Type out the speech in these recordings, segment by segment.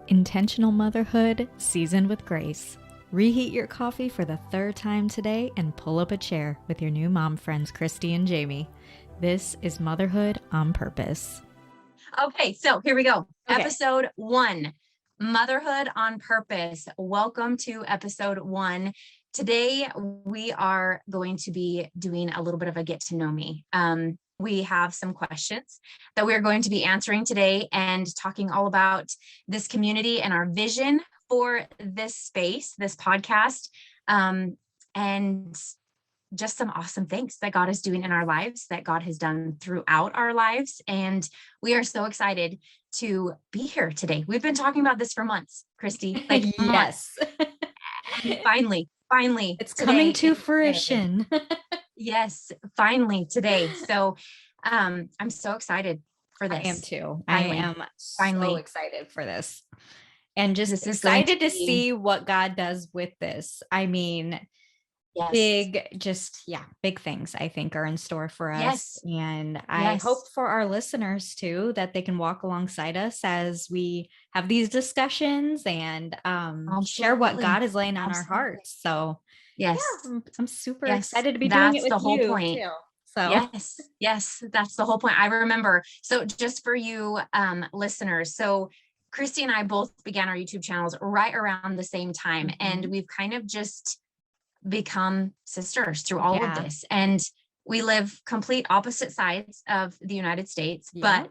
Intentional Motherhood, seasoned with grace. Reheat your coffee for the third time today and pull up a chair with your new mom friends, Christy and Jamie. This is Motherhood on Purpose. Okay, so here we go. Okay. Episode 1, Motherhood on Purpose. Welcome to episode 1. Today, we are going to be doing a little bit of a get to know me. We have some questions that we're going to be answering today and talking all about this community and our vision for this space, this podcast, and just some awesome things that God is doing in our lives, that God has done throughout our lives. And we are so excited to be here today. We've been talking about this for months, Christy, like Yes. And finally, it's coming to fruition. Yes, finally today. So I'm so excited for this. I am too. Finally. I am Finally. so excited for this. And just This is going excited to to be- see what God does with this. I mean, Yes. big things I think are in store for us. Yes. And I Yes. hope for our listeners too, that they can walk alongside us as we have these discussions and share what Absolutely. God is laying on our Absolutely. hearts. So Yes. yeah, I'm super Yes. excited to be doing it That's with the whole you point. too. So Yes, that's the whole point. I remember. So just for you listeners, so Christy and I both began our YouTube channels right around the same time. And we've kind of just become sisters through all of this. And we live complete opposite sides of the United States, but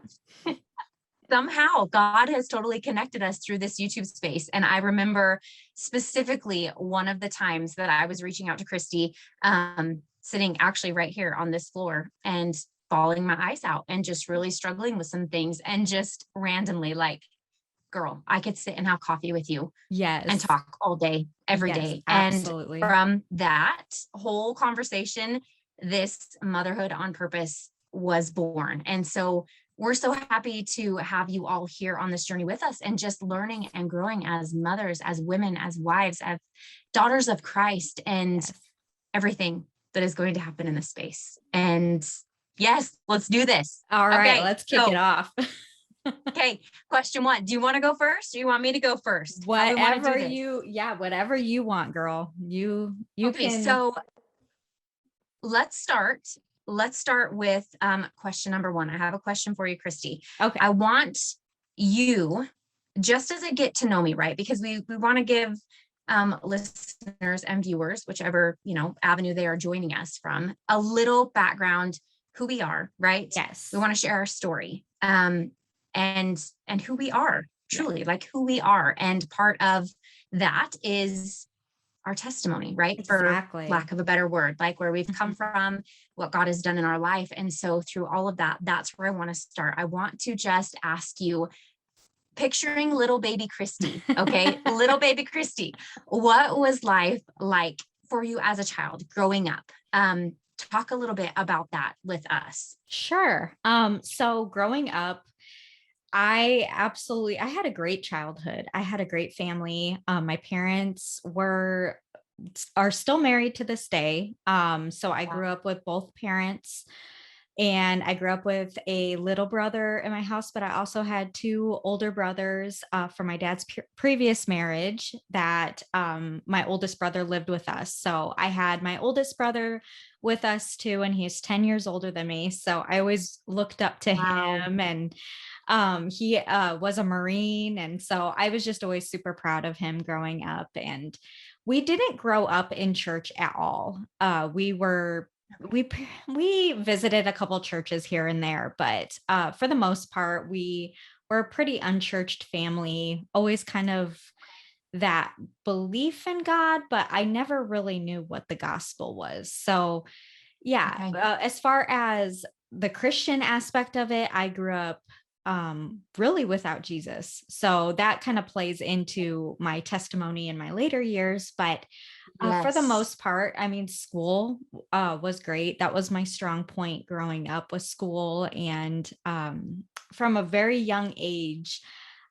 somehow God has totally connected us through this YouTube space. And I remember specifically one of the times that I was reaching out to Christy, sitting actually right here on this floor and bawling my eyes out and just really struggling with some things, and just randomly like, girl, I could sit and have coffee with you and talk all day, every day. Absolutely. And from that whole conversation, this Motherhood on Purpose was born. And so we're so happy to have you all here on this journey with us and just learning and growing as mothers, as women, as wives, as daughters of Christ, and everything that is going to happen in this space. And yes, let's do this. All right, let's kick it off. Okay, question 1. Do you want to go first? Or you want me to go first? Whatever you want, girl. You okay, can. So let's start with question number 1. I have a question for you, Christy. Okay. I want you, just as a get to know me, right? Because we want to give listeners and viewers, whichever, avenue they are joining us from, a little background, who we are, right? Yes. We want to share our story. And who we are, truly, like who we are. And part of that is our testimony, right? Exactly. For lack of a better word, like where we've come from, what God has done in our life. And so through all of that, that's where I want to start. I want to just ask you, picturing little baby Christy, okay? Little baby Christy, what was life like for you as a child growing up? Talk a little bit about that with us. Sure. So growing up, I had a great childhood. I had a great family. My parents are still married to this day. So I grew up with both parents, and I grew up with a little brother in my house, but I also had 2 older brothers from my dad's previous marriage that my oldest brother lived with us. So I had my oldest brother with us too, and he's 10 years older than me. So I always looked up to him, and he was a Marine. And so I was just always super proud of him growing up. And we didn't grow up in church at all. We visited a couple churches here and there, but for the most part, we were a pretty unchurched family, always kind of that belief in God, but I never really knew what the gospel was. So as far as the Christian aspect of it, I grew up really without Jesus. So that kind of plays into my testimony in my later years. But for the most part, I mean, school was great. That was my strong point growing up, was school. And from a very young age,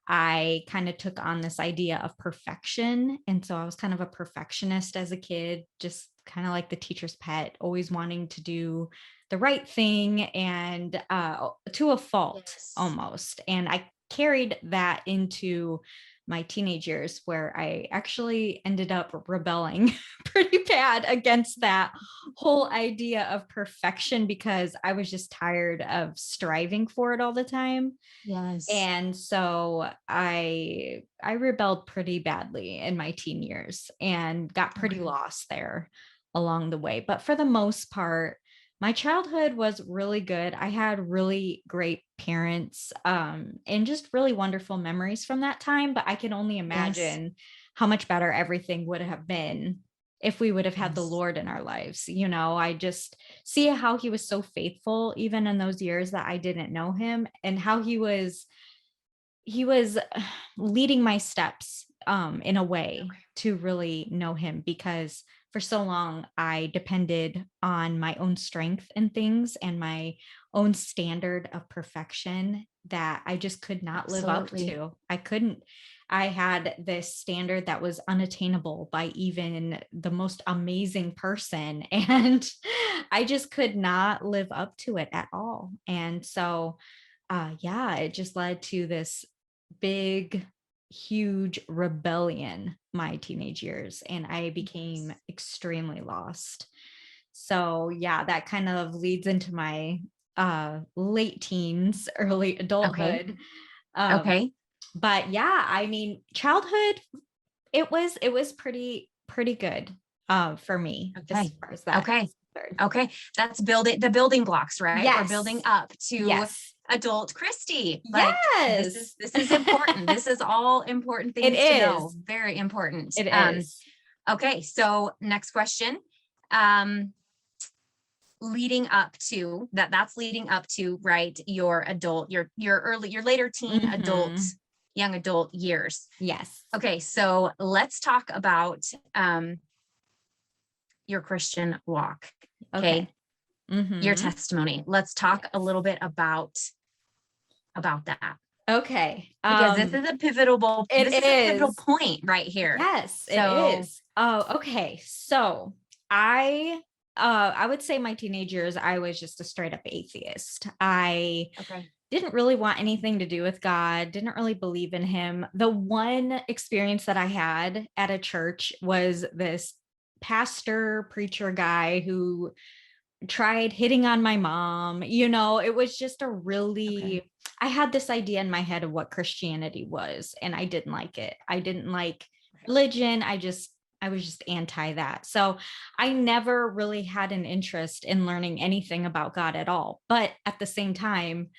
I kind of took on this idea of perfection. And so I was kind of a perfectionist as a kid, just kind of like the teacher's pet, always wanting to do the right thing, and to a fault almost. And I carried that into my teenage years where I actually ended up rebelling pretty bad against that whole idea of perfection because I was just tired of striving for it all the time. Yes. And so I rebelled pretty badly in my teen years and got pretty Okay. lost there along the way. But for the most part, my childhood was really good. I had really great parents, and just really wonderful memories from that time. But I can only Yes. imagine how much better everything would have been if we would have had the Yes. Lord in our lives. I just see how he was so faithful even in those years that I didn't know him, and how he was leading my steps in a way Okay. to really know him, because for so long I depended on my own strength and things and my own standard of perfection that I just could not live up Absolutely. to. I couldn't. I had this standard that was unattainable by even the most amazing person and I just could not live up to it at all. And so yeah, it just led to this big, huge rebellion my teenage years, and I became Yes. extremely lost. So, yeah, that kind of leads into my late teens, early Okay. adulthood. Um, Okay. but yeah, I mean, childhood, it was pretty good for me as Okay. far as that Okay. is concerned. Okay. That's building the building blocks, right? We're building Yes. up to Yes. adult Christy. Like this is Yes. this is important. This is all important It things to know. is. Very important. It is. Okay, so next question. Um, leading up to that's leading up to, right, your adult, your later teen adult, Mhm. young adult years. Yes. Okay, so let's talk about your Christian walk. Okay, Okay. your Mhm. testimony. Let's talk a Yes. little bit about that, Okay. because this It is a pivotal is. point right here. Yes, it So, is. Oh, okay. So, I I would say my teenage years, I was just a straight up atheist. I okay. didn't really want anything to do with God, didn't really believe in him. The one experience that I had at a church was this pastor preacher guy who tried hitting on my mom. It was just a Okay. really I had this idea in my head of what Christianity was, and I didn't like it. I didn't like religion. I was just anti that. So I never really had an interest in learning anything about God at all. But at the same time,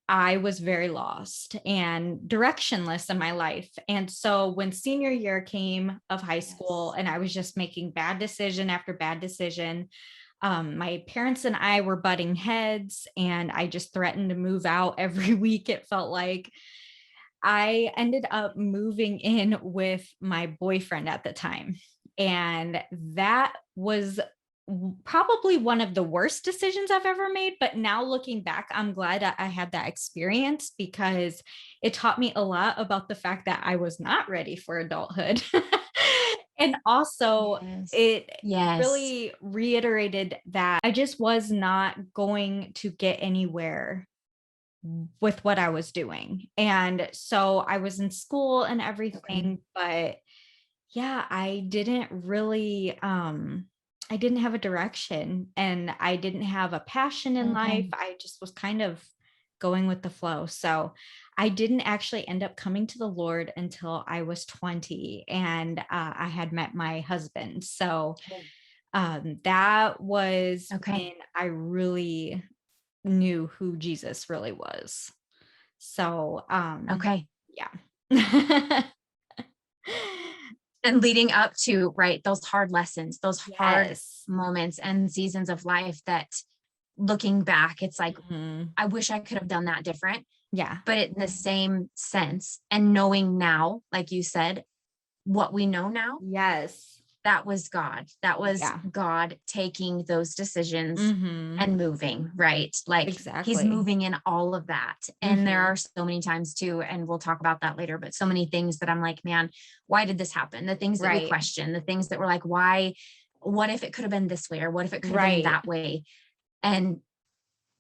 I was very lost and directionless in my life. And so when senior year came of high school Yes. and I was just making bad decision after bad decision, my parents and I were butting heads, and I just threatened to move out every week. It felt like I ended up moving in with my boyfriend at the time. And that was probably one of the worst decisions I've ever made. But now looking back, I'm glad that I had that experience because it taught me a lot about the fact that I was not ready for adulthood. And also, Yes. it Yes. really reiterated that I just was not going to get anywhere with what I was doing. And so I was in school and Okay. everything, but yeah, I didn't have a direction and I didn't have a passion in life. Okay. I just was kind of going with the flow. So I didn't actually end up coming to the Lord until I was 20 and I had met my husband. So Okay. that was Okay. when I really knew who Jesus really was. So, Okay. yeah. And leading up to, right, those hard lessons, those hard Yes. moments and seasons of life that, looking back, it's like, Mhm. I wish I could have done that different. Yeah. But in the same sense, and knowing now, like you said, what we know now, Yes. that was God. That was Yeah. God taking those decisions Mhm. and moving, right? Like he's Exactly. moving in all of that. And there Mhm. are so many times too, and we'll talk about that later, but so many things that I'm like, man, why did this happen? The things that we Right. question, the things that we're like, why, what if it could have been this way? Or what if it could have been Right. that way? And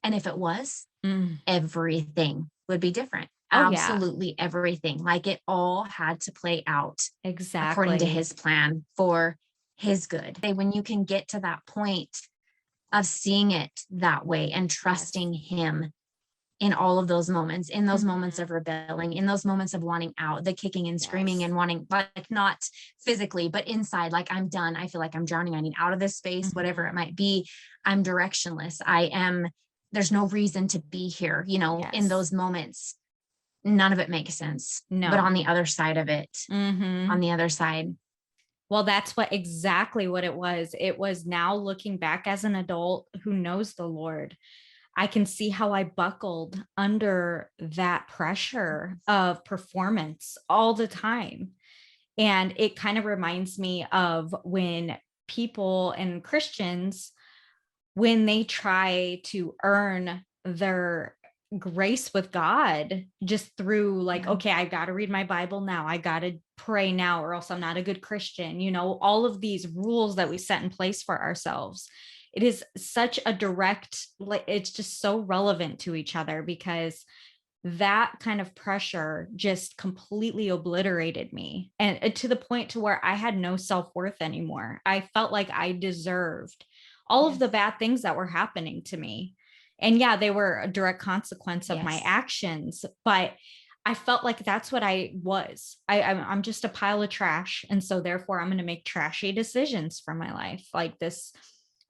and if it was, Mm. everything would be different. Oh, yeah, absolutely everything. Like it all had to play out according to exactly. his plan for his good. When you can get to that point of seeing it that way and Yes. trusting him in all of those moments, in those moments Mhm. of rebelling, in those moments of wanting out, the kicking and screaming Yes. and wanting, like, not physically, but inside, like, I'm done. I feel like I'm drowning. I need out of this space, whatever it Mhm. might be. I'm directionless. There's no reason to be here, in Yes. those moments. None of it makes sense. But No. on the other side of it, on Mhm. the other side, Well, that's exactly what it was. It was now looking back as an adult who knows the Lord. I can see how I buckled under that pressure of performance all the time. And it kind of reminds me of when people and Christians, when they try to earn their grace with God just through like, yeah. okay, I got to read my Bible now. I got to pray now, or else I'm not a good Christian. All of these rules that we set in place for ourselves. It is such a direct, like, it's just so relevant to each other because that kind of pressure just completely obliterated me and to the point to where I had no self-worth anymore. I felt like I deserved all of the Yes. bad things that were happening to me. And yeah, they were a direct consequence of my Yes. actions, but I felt like that's what I was. I'm just a pile of trash. And so therefore I'm going to make trashy decisions for my life. Like this,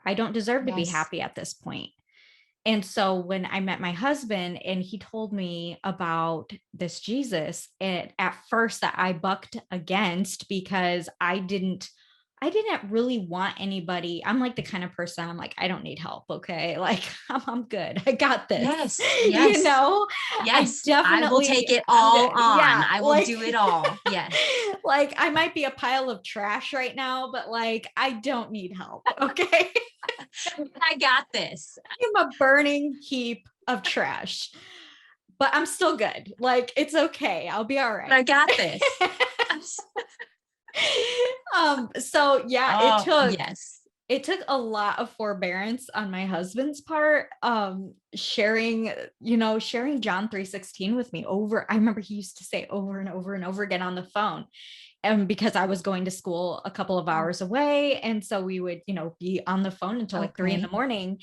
I don't deserve to be Yes. happy at this point. And so when I met my husband and he told me about this Jesus, at first that I bucked against because I didn't really want anybody. I'm like the kind of person I'm like, I don't need help. Okay. Like I'm good. I got this. Yes. you Yes. know, I Yes. I will take definitely it I'm all good. on. Yeah. I will Like do it all. Yes. like I might be a pile of trash right now, but like I don't need help. Okay. I got this. I'm a burning heap of trash, but I'm still good. Like it's okay. I'll be all I right. got this. So yeah, it Oh, took yes. it took a lot of forbearance on my husband's part, sharing John 3:16 with me over. I remember he used to say over and over and over again on the phone. And because I was going to school a couple of Oh, hours away. And so we would, be on the phone until like 3 okay. a.m.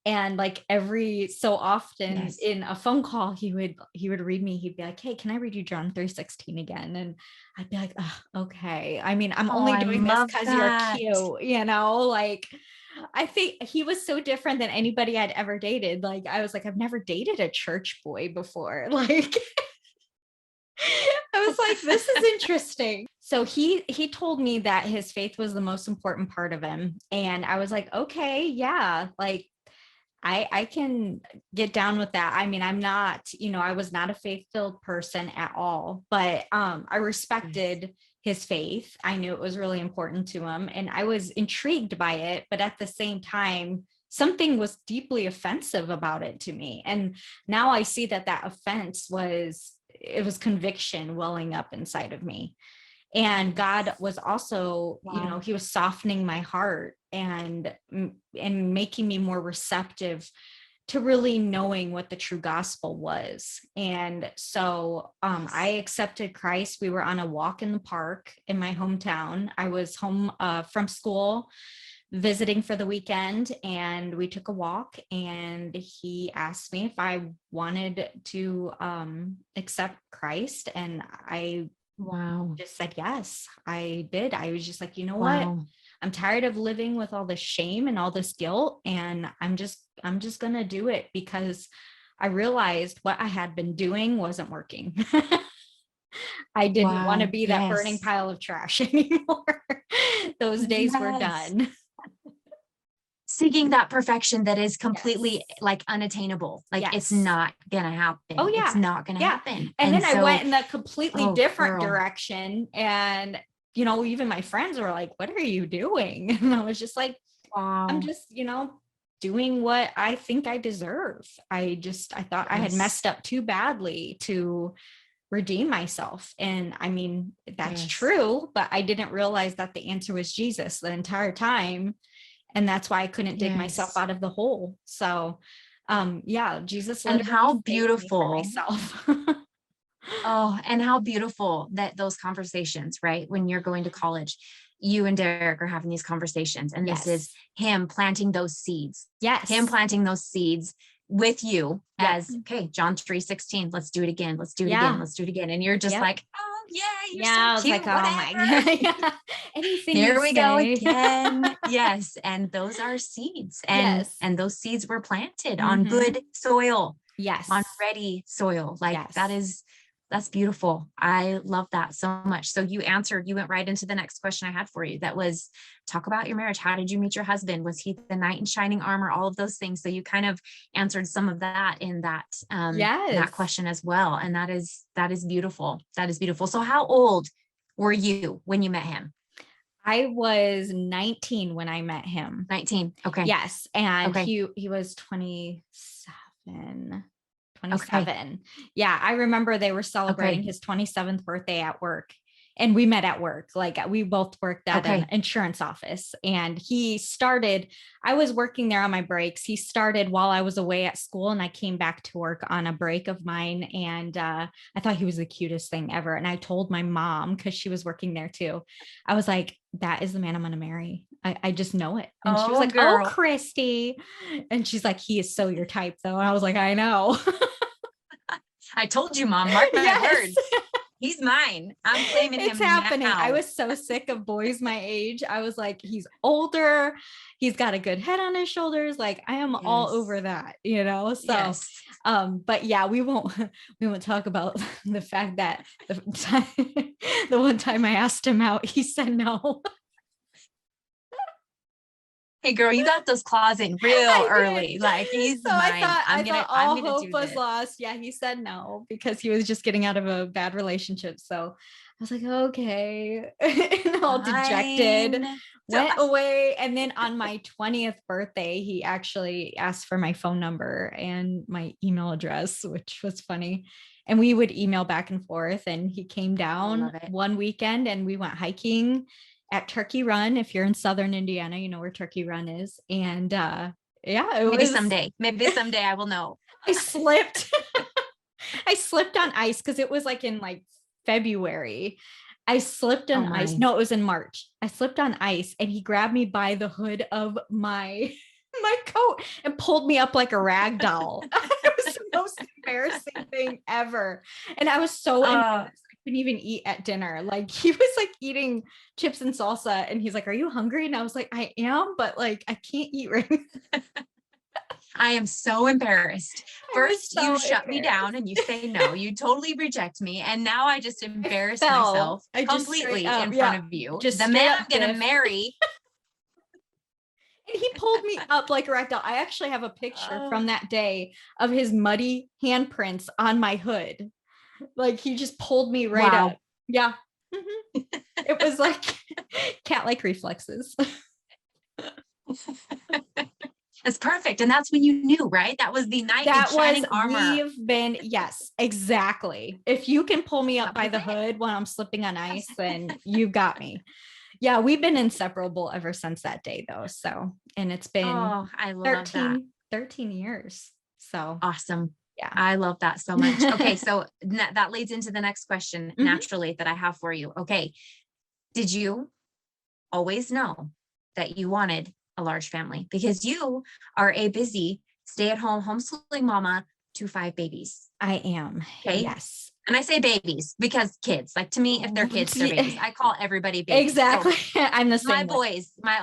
And like every so often Yes. in a phone call, he would read me. He'd be like, "Hey, can I read you John 3:16 again?" And I'd be like, "Ugh, okay. I mean, I'm Oh, only I doing this love because you're that. cute, like I think he was so different than anybody I'd ever dated. Like I was like, I've never dated a church boy before. Like I was like, this is interesting. So he told me that his faith was the most important part of him. And I was like, okay, yeah, like I can get down with that. I mean, I'm not, I was not a faith-filled person at all, but I Yes. respected his faith. I knew it was really important to him and I was intrigued by it, but at the same time, something was deeply offensive about it to me. And now I see that offense was conviction welling up inside of me. And God Yes. was also, Wow. he was softening my heart and making me more receptive to really knowing what the true gospel was. And so I Yes. accepted Christ. We were on a walk in the park in my hometown. I was home from school visiting for the weekend, and we took a walk, and he asked me if I wanted to accept Christ, and I Wow. just said yes. I did. I was just like, you know what? Wow. I'm tired of living with all this shame and all this guilt, and I'm just going to do it because I realized what I had been doing wasn't working. I didn't want to Wow. be that burning Yes. pile of trash anymore. Those days were Yes. done. Seeking that perfection that is completely, Yes. like, unattainable. Like, it's Yes. not gonna Oh, happen. It's yeah. not gonna Yeah. happen. And And then I so, went in a completely oh, different girl. direction. And, even my friends were like, what are you doing? And I was just like, I'm Wow. just, doing what I think I deserve. I thought I had Yes. messed up too badly to redeem myself. And I mean, that's Yes. true, but I didn't realize that the answer was Jesus the entire time. And that's why I couldn't dig myself Yes. out of the hole. So, yeah, Jesus And literally how saved me from beautiful. myself. Oh, and how beautiful that those conversations, right? When you're going to college, you and Derek are having these conversations, and this is Yes. him Yes. planting those seeds with you Yep. as, okay, John 3:16, let's do it again. Let's do it again. Yeah. Let's do it again. And you're just Yep. like, oh yeah, you're so Yeah. I was like, cute, oh my whatever. God. Yeah. Anything you Here we go say. again. Yes. And those are seeds. And Yes. those seeds were planted on Hmm. good soil, on Yes. ready soil. Like Yes. that's beautiful. I love that so much. So you went right into the next question I had for you. That was, talk about your marriage. How did you meet your husband? Was he the knight in shining armor? All of those things. So you kind of answered some of that in that Yes. question as well. And that is beautiful. That is beautiful. So how old were you when you met him? I was 19 when I met him. 19. Okay. Yes. And Okay. he was 27. Okay. 27. Yeah, I remember they were celebrating Okay. his 27th birthday at work. And we met at work. Like we both worked at an Okay. insurance office. And I was working there on my breaks. He started while I was away at school, and I came back to work on a break of mine. And I thought he was the cutest thing ever. And I told my mom, because she was working there too, I was like, that is the man I'm going to marry. I just know it. And she was Oh, like, oh, girl. Christy. And she's like, he is so your type, though. And I was like, I know. I told you, Mom, mark my Yes. words. He's mine. I'm claiming It's him happening. I now. was so sick of boys my age. I was like, he's older. He's got a good head on his shoulders. Like I am all over Yes. that, you know? So, Yes. but yeah, we won't talk about the fact that the one time I asked him out, he said no. Hey, girl, you got those claws in real I did. early. Like, he's So mine. I I'm thought gonna, I'm all gonna hope do was this. lost. Yeah, he said no because he was just getting out of a bad relationship. So I was like, okay. And all dejected, Fine. So, went away. And then on my 20th birthday, he actually asked for my phone number and my email address, which was funny. And we would email back and forth. And he came I down love it. one weekend and we went hiking at Turkey Run. If you're in Southern Indiana, you know where Turkey Run is. And yeah, it Maybe was, someday. Maybe someday I will know. I slipped. I slipped on ice because it was like in like February. I slipped Oh on ice. my. No, it was in March. I slipped on ice and he grabbed me by the hood of my my coat and pulled me up like a rag doll. It was the most embarrassing thing ever. And I was so embarrassed. Uh, I couldn't even eat at dinner. Like he was like eating chips and salsa and he's like, "Are you hungry?" And I was like, "I am, but like I can't eat right now." I am so embarrassed. I was First, you so shut me down embarrassed. and you say no. You totally reject me. And now I just I embarrass fell. myself I just straight completely up, in front yeah, of you. just The straight man up I'm going to biff. marry. And he pulled me up like a rag doll. I actually have a picture Oh, from that day of his muddy handprints on my hood. Like he just pulled me right up. wow. Yeah. Mhm. It was like cat-like reflexes. That's perfect. And that's when you knew, right? That was the knight in That was, shining armor. we've been, yes, exactly. If you can pull me up That by was the it. hood when I'm slipping on ice, then you got me. Yeah, we've been inseparable ever since that day though. So, and it's been Oh, I love that. 13 years. So, Awesome. yeah. I love that so much. Okay, so that leads into the next question Mhm. naturally that I have for you. Okay, did you always know that you wanted a large family? Because you are a busy stay-at-home homeschooling mama to 5 babies. I am. Okay. Yes. And I say babies because kids, like to me, if they're Oh, kids, they're babies. I call everybody babies. So exactly. I'm the my same way. boys, my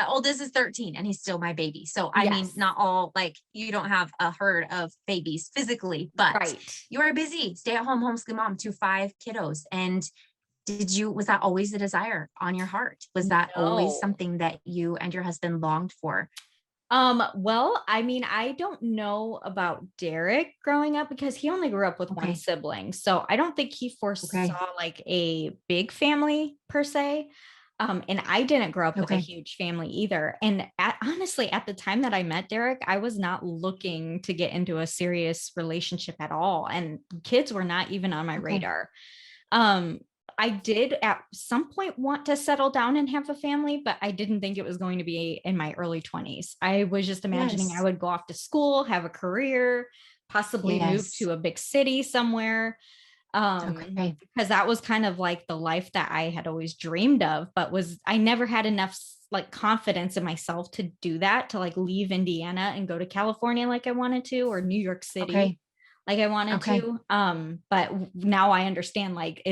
oldest is 13 and he's still my baby. So, I mean, Yes. not all, like, you don't have a herd of babies physically, but Right. you are a busy stay at home homeschool mom to 5 kiddos. And was that always the desire on your heart? Was that always No. something that you and your husband longed for? Well, I mean, I don't know about Derek growing up because he only grew up with one Okay. sibling. So I don't think he Okay. foresaw like a big family per se. And I didn't grow up with a Okay. huge family either. And honestly, at the time that I met Derek, I was not looking to get into a serious relationship at all. And kids were not even on my Okay. radar. Um, I did at some point want to settle down and have a family, but I didn't think it was going to be in my early 20s. I was just imagining I Yes. would go off to school, have a career, possibly move Yes. to a big city somewhere. Okay. Because that was kind of like the life that I had always dreamed of, but I never had enough like confidence in myself to do that, to like leave Indiana and go to California like I wanted to, or New York City Okay. like I wanted Okay. to. But now I understand, like,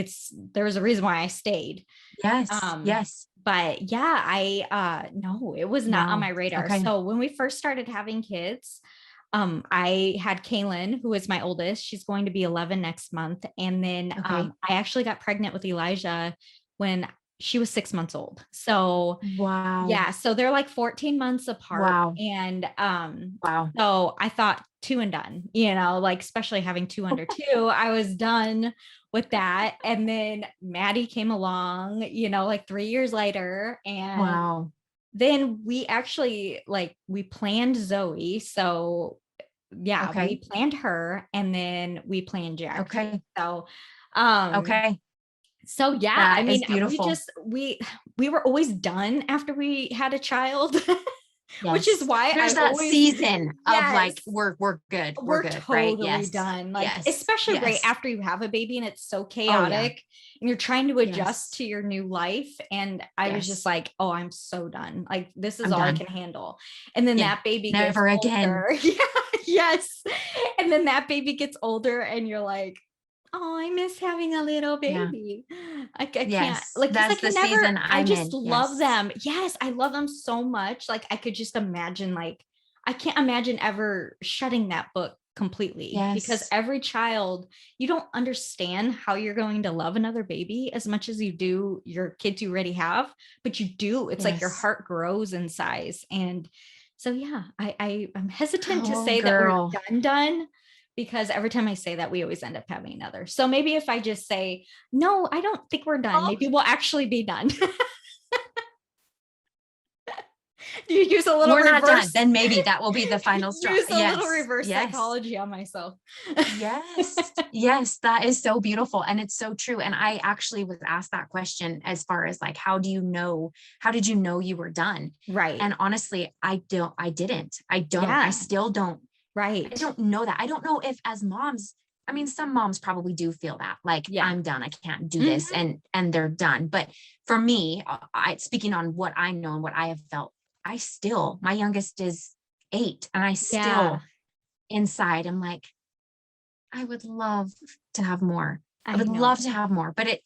there's a reason why I stayed. Yes. Um, Yes. but yeah, no, it was not on Wow. my radar. Okay. So when we first started having kids, I had Kaylin, who is my oldest. She's going to be 11 next month. And then Okay. I actually got pregnant with Elijah when she was 6 months old. So Wow. yeah, so they're like 14 months apart. Wow. And Wow. so I thought two and done, like especially having two under two, I was done with that. And then Maddie came along, like 3 years later. And Wow. then we actually we planned Zoe. So yeah, we Okay. planned her and then we planned Jackie. Okay. So um Okay. so yeah, I That is mean, beautiful. we were always done after we had a child, which is Yes. why I There's that always season of yes, like, we're good. We're we're good, right? totally Yes. done. Like, Yes. especially right Yes. after you have a baby and it's so Oh yeah. chaotic and you're trying to adjust Yes. to your new life. And I was just Yes. like, oh, I'm so done. Like, this is I'm all I done. can handle. And then Yeah. that baby gets Never again. older. Yeah, yes. And then that baby gets older and you're like, oh, I miss having a little Yeah. baby. I can't, Yes. like, because I That's the can never, season I I'm just in. love Yes. them. Yes, I love them so much. Like, I could just imagine, like, I can't imagine ever shutting that book completely, because Yes. every child, you don't understand how you're going to love another baby as much as you do your kids you already have, but you do. It's like your Yes. heart grows in size. And so, yeah, I'm hesitant to Oh, say that we're girl. done, because every time I say that, we always end up having another. So maybe if I just say, no, I don't think we're done, Oh, maybe we'll actually be done. Do you use a little we're not done. reverse? Then maybe that will be the final straw. Use a little Yes. reverse Yes. psychology on myself. Yes. Yes. That is so beautiful. And it's so true. And I actually was asked that question as far as like, how did you know you were done? Right. And honestly, I Yeah. still don't, I Right. don't know that. I don't know if as moms, I mean, some moms probably do feel that like, Yeah. I'm done. I can't do this. Mhm. And they're done. But for me, speaking on what I know and what I have felt, my youngest is 8 and I Yeah. still inside, I'm like, I would love to have more. I I would love know. to have more, but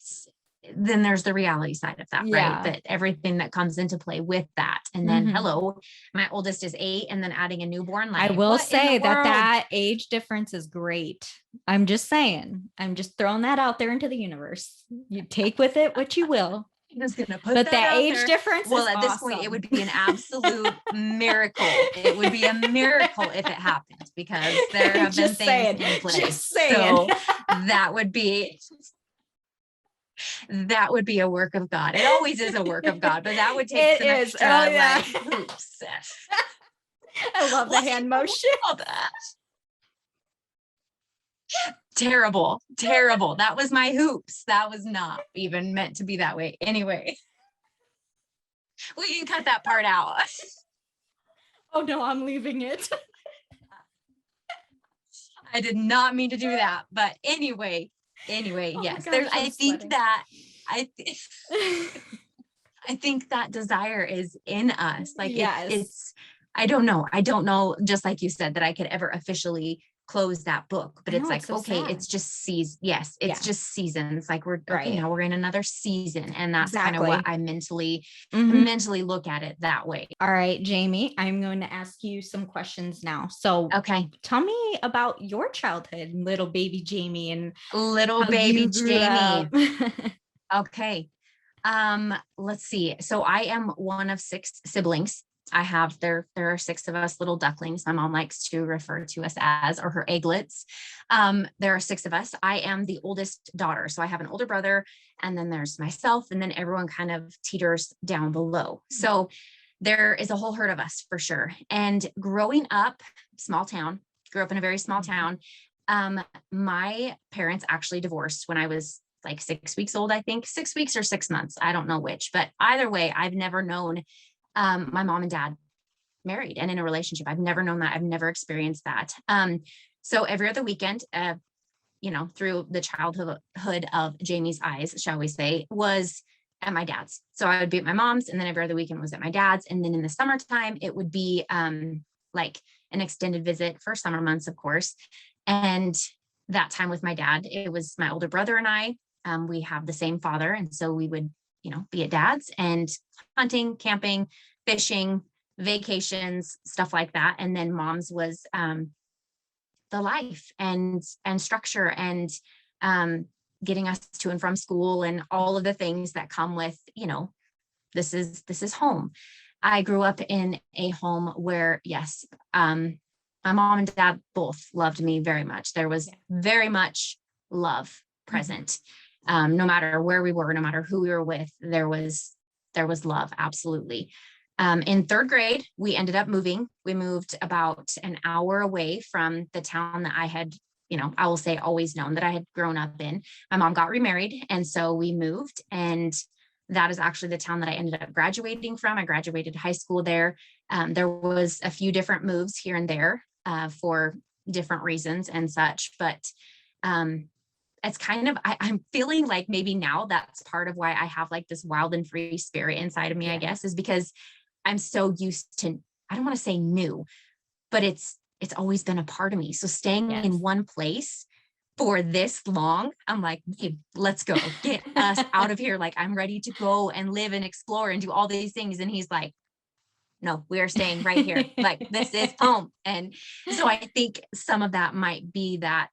then there's the reality side of that, right? Yeah. That everything that comes into play with that. And then, Mhm. hello, my oldest is 8, and then adding a newborn, I like, will what in the say that world? that age difference is great. I'm just saying. I'm just throwing that out there into the universe. You take with it what you will, I'm just gonna put but that that out age there. difference Well, is at this point, it awesome. would be an absolute miracle. It would be a miracle if it happened, because there have been Just things saying. in place. Just saying. So that would be a work of God. It always is a work of God, but that would take It some is. Oh extra yeah. like hoops. I love the What hand in the motion. world? Terrible, terrible. That was my hoops. That was not even meant to be that way. Anyway, we can cut that part out. Oh no, I'm leaving it. I did not mean to do that. But anyway, Oh my yes, gosh, I'm I think sweating. that I I think that desire is in us. Like Yes. I don't know. I don't know, just like you said, that I could ever officially close that book, but I it's know, it's like, so okay, sad. it's just yes, it's Yeah. just seasons. Like we're okay, Right. now we're in another season. And that's kind of what Exactly. I Mhm. mentally look at it that way. All right, Jamie, I'm going to ask you some questions now. So Okay. tell me about your childhood, little baby Jamie, and Little how you baby grew Jamie. up. Okay. Let's see. So I am one of 6 siblings. There are 6 of us little ducklings. My mom likes to refer to us as, or her egglets. There are 6 of us. I am the oldest daughter. So I have an older brother, and then there's myself, and then everyone kind of teeters down below. So there is a whole herd of us for sure. And growing up, grew up in a very small town. My parents actually divorced when I was like 6 weeks old, I think 6 weeks or 6 months. I don't know which, but either way, I've never known my mom and dad married and in a relationship. I've never known that. I've never experienced that. So every other weekend, through the childhood of Jamie's eyes, shall we say, was at my dad's. So I would be at my mom's, and then every other weekend was at my dad's. And then in the summertime, it would be like an extended visit for summer months, of course. And that time with my dad, it was my older brother and I. We have the same father. And so we would, be at dad's and hunting, camping, fishing, vacations, stuff like that. And then mom's was the life and structure and getting us to and from school and all of the things that come with, this is home. I grew up in a home where, yes, my mom and dad both loved me very much. There was very much love present. No matter where we were, no matter who we were with, there was love. Absolutely. In third grade, we ended up moving. We moved about an hour away from the town that I had, I will say always known, that I had grown up in. My mom got remarried. And so we moved, and that is actually the town that I ended up graduating from. I graduated high school there. There was a few different moves here and there for different reasons and such, but it's kind of, I'm feeling like maybe now that's part of why I have like this wild and free spirit inside of me, I guess, is because I'm so used to, I don't want to say new, but it's always been a part of me. So staying in one place for this long, I'm like, babe, let's go, get us out of here. Like, I'm ready to go and live and explore and do all these things. And he's like, no, we are staying right here. Like, this is home. And so I think some of that might be that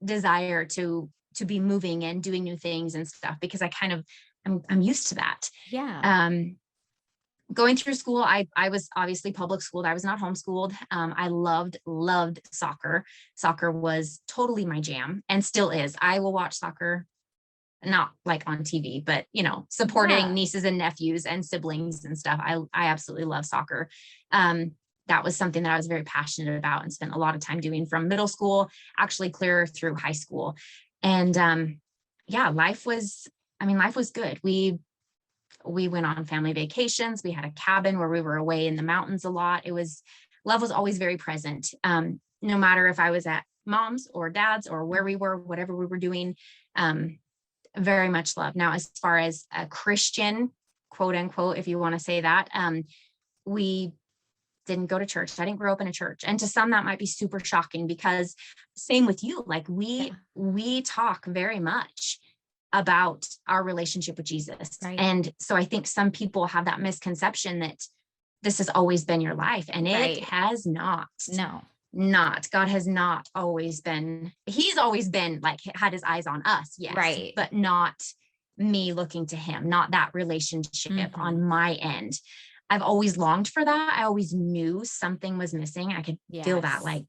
desire to be moving and doing new things and stuff, because I kind of, I'm used to that. Yeah. Going through school, I was obviously public schooled. I was not homeschooled. I loved soccer. Soccer was totally my jam, and still is. I will watch soccer, not like on TV, but supporting nieces and nephews and siblings and stuff. I absolutely love soccer. That was something that I was very passionate about and spent a lot of time doing from middle school, actually clear through high school. And life was good. We went on family vacations. We had a cabin where we were away in the mountains a lot. Love was always very present. No matter if I was at mom's or dad's or where we were, whatever we were doing, very much love. Now, as far as a Christian, quote unquote, if you want to say that, we didn't go to church. I didn't grow up in a church. And to some, that might be super shocking, because same with you, like we talk very much about our relationship with Jesus. Right. And so I think some people have that misconception that this has always been your life, and it has not. No. Not. God has not always been, he's always been like, had his eyes on us. Yes. Right. But not me looking to him, not that relationship on my end. I've always longed for that. I always knew something was missing. I could feel that, like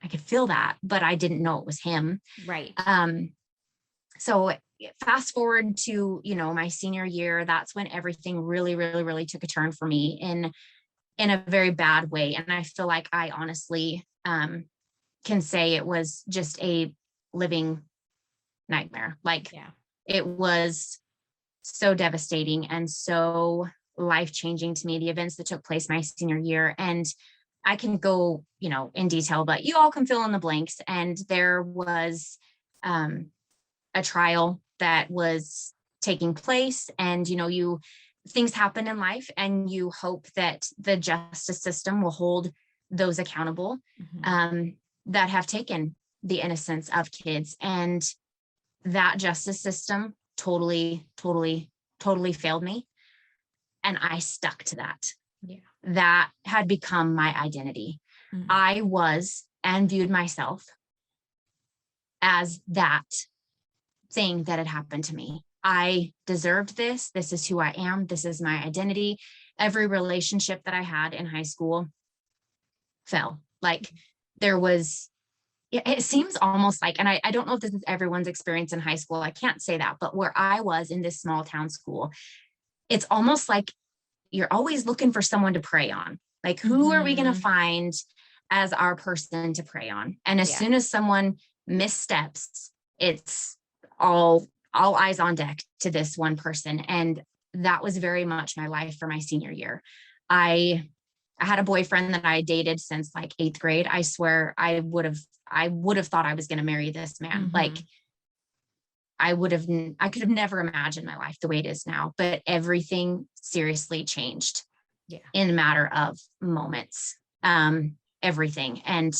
I could feel that, but I didn't know it was him. Right. So fast forward to, my senior year, that's when everything really, really, really took a turn for me in a very bad way. And I feel like I honestly can say it was just a living nightmare. Like it was so devastating and so life-changing to me, the events that took place my senior year. And I can go, in detail, but you all can fill in the blanks. And there was a trial that was taking place, and things happen in life, and you hope that the justice system will hold those accountable that have taken the innocence of kids. And that justice system totally failed me, and I stuck to that. That had become my identity. I was and viewed myself as that thing that had happened to me. I deserved this. This is who I am. This is my identity. Every relationship that I had in high school fell. Like there was, it seems almost like, and I don't know if this is everyone's experience in high school. I can't say that, but where I was in this small town school, it's almost like you're always looking for someone to prey on. Like, who are we going to find as our person to prey on? And as soon as someone missteps, it's all eyes on deck to this one person. And that was very much my life for my senior year. I I had a boyfriend that I dated since like 8th grade. I swear I would have thought I was going to marry this man. Like I could have never imagined my life the way it is now, but everything seriously changed in a matter of moments. Everything. And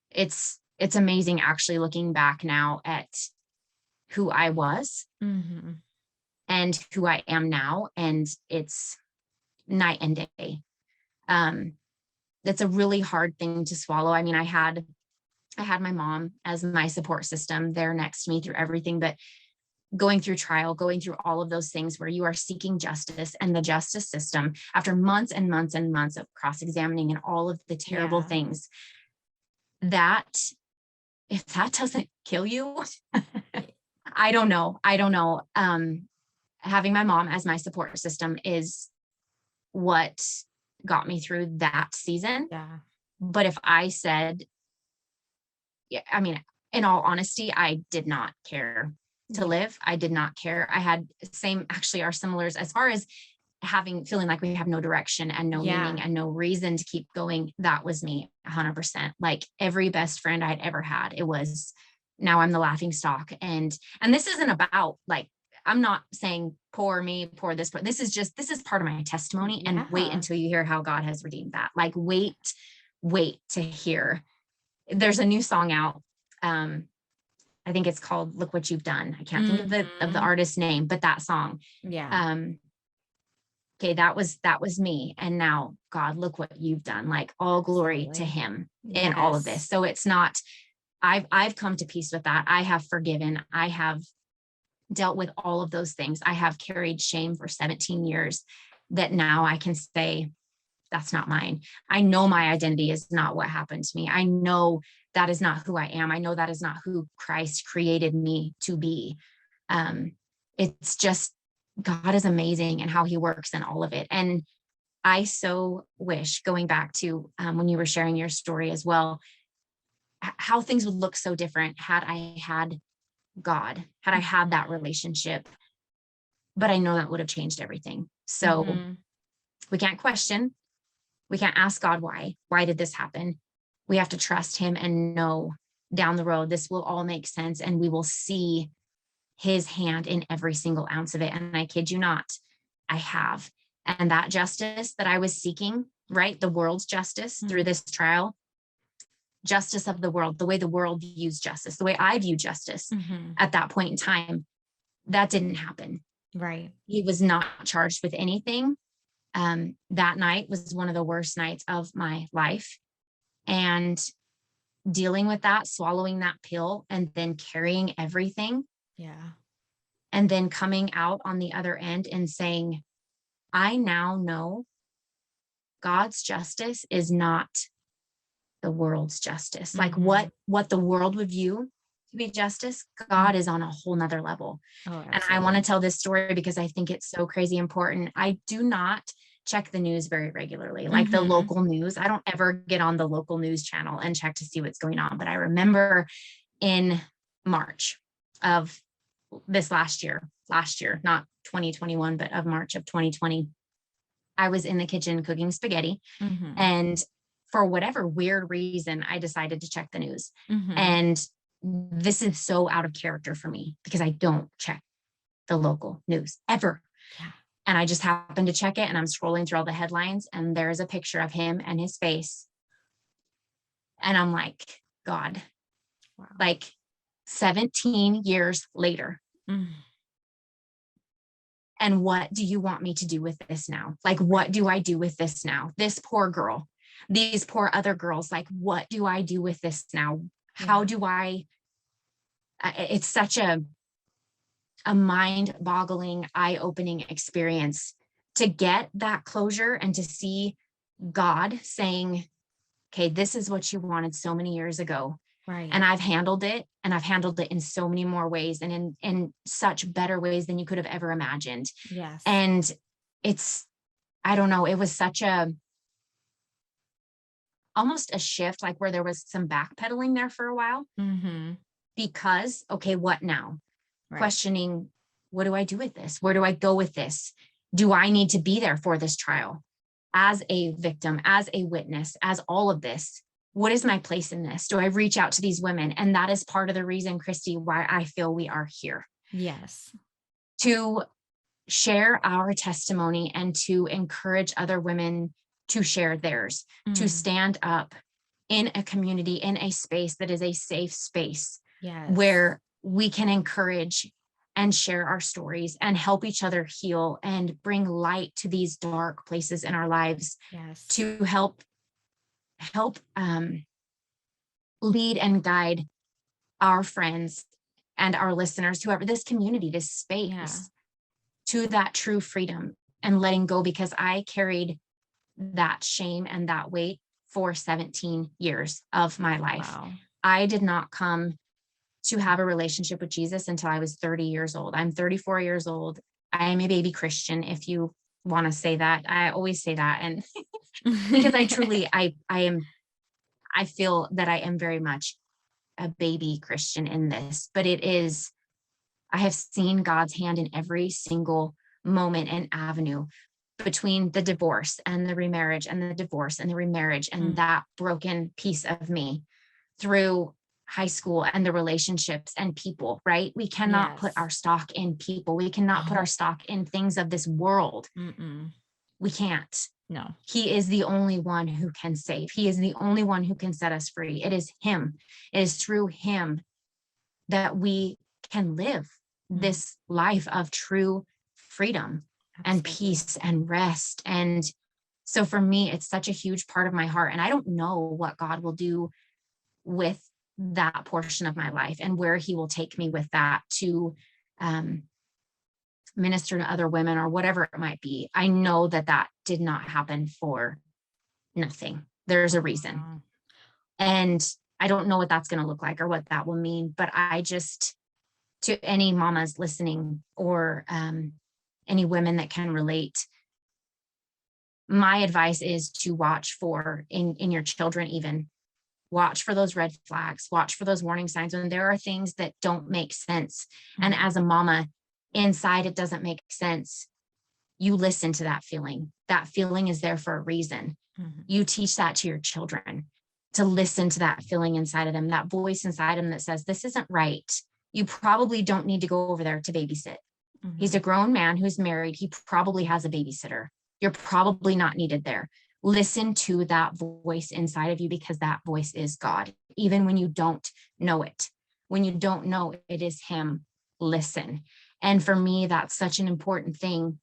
it's amazing actually looking back now at who I was and who I am now. And it's night and day. That's a really hard thing to swallow. I mean, I had my mom as my support system there next to me through everything, but going through trial, going through all of those things where you are seeking justice, and the justice system, after months and months and months of cross-examining and all of the terrible things, that if that doesn't kill you, I don't know. Having my mom as my support system is what got me through that season. Yeah. But if I said, I mean, in all honesty, I did not care to live. I did not care. I had actually our similars as far as feeling like we have no direction and no meaning and no reason to keep going. That was me 100%. Like every best friend I'd ever had, it was, now I'm the laughing stock. And this isn't about like, I'm not saying poor me, poor this, but this is part of my testimony. And wait until you hear how God has redeemed that. Like wait to hear. There's a new song out. I think it's called Look What You've Done. I can't think of the artist's name, but that song. Okay, that was me. And now God, look what you've done. Like all glory to him in all of this. So it's not, I've come to peace with that. I have forgiven. I have dealt with all of those things. I have carried shame for 17 years that now I can say, that's not mine. I know my identity is not what happened to me. I know that is not who I am. I know that is not who Christ created me to be. It's just, God is amazing and how he works in all of it. And I so wish, going back to when you were sharing your story as well, how things would look so different had I had God, had I had that relationship. But I know that would have changed everything. So we can't question. We can't ask God why. Why did this happen? We have to trust him and know down the road, this will all make sense and we will see his hand in every single ounce of it. And I kid you not, I have. And that justice that I was seeking, right? The world's justice through this trial, justice of the world, the way the world views justice, the way I view justice at that point in time, that didn't happen. Right. He was not charged with anything. That night was one of the worst nights of my life. And dealing with that, swallowing that pill, and then carrying everything. Yeah. And then coming out on the other end and saying, I now know God's justice is not the world's justice. Like what the world would view to be justice, God is on a whole nother level. And I want to tell this story because I think it's so crazy important. I do not check the news very regularly, like the local news. I don't ever get on the local news channel and check to see what's going on. But I remember in March of this last year, not 2021, but of March of 2020, I was in the kitchen cooking spaghetti. And for whatever weird reason, I decided to check the news. And this is so out of character for me because I don't check the local news ever. Yeah. And I just happened to check it and I'm scrolling through all the headlines and there's a picture of him and his face. And I'm like, God, like 17 years later. And what do you want me to do with this now? Like, what do I do with this now? This poor girl, these poor other girls, like, what do I do with this now? How do it's such a mind-boggling, eye-opening experience to get that closure and to see God saying, okay, this is what you wanted so many years ago. Right. And I've handled it, and I've handled it in so many more ways and in such better ways than you could have ever imagined. Yes. And I don't know, it was such almost a shift, like where there was some backpedaling there for a while because, okay, what now? Right. Questioning, what do I do with this? Where do I go with this? Do I need to be there for this trial? as a victim, as a witness, as all of this, what is my place in this? Do I reach out to these women? And that is part of the reason, Christy, why I feel we are here. Yes. To share our testimony and to encourage other women to share theirs, to stand up in a community, in a space that is a safe space, Yes. where we can encourage and share our stories and help each other heal and bring light to these dark places in our lives. Yes. To help lead and guide our friends and our listeners, whoever, this community, this space, to that true freedom and letting go, because I carried that shame and that weight for 17 years of my life. Wow. I did not come to have a relationship with Jesus until I was 30 years old. I'm 34 years old. I am a baby Christian, if you want to say that. I always say that. And because I truly, I feel that I am very much a baby Christian in this, but it is, I have seen God's hand in every single moment and avenue between the divorce and the remarriage and the divorce and the remarriage and that broken piece of me, through high school and the relationships and people, right? We cannot put our stock in people. We cannot put our stock in things of this world. We can't. No. He is the only one who can save. He is the only one who can set us free. It is him. It is through him that we can live this life of true freedom and peace and rest. And so for me, it's such a huge part of my heart. And I don't know what God will do with that portion of my life and where he will take me with that to minister to other women or whatever it might be. I know that that did not happen for nothing. There's a reason. And I don't know what that's going to look like or what that will mean, but I just, to any mamas listening or any women that can relate, my advice is to watch for in your children, even watch for those red flags, watch for those warning signs when there are things that don't make sense. And as a mama, inside it doesn't make sense. You listen to that feeling. That feeling is there for a reason. You teach that to your children, to listen to that feeling inside of them, that voice inside them that says, this isn't right. You probably don't need to go over there to babysit. He's a grown man who's married. He probably has a babysitter. You're probably not needed there. Listen to that voice inside of you, because that voice is God. Even when you don't know it, when you don't know it is him, listen. And for me, that's such an important thing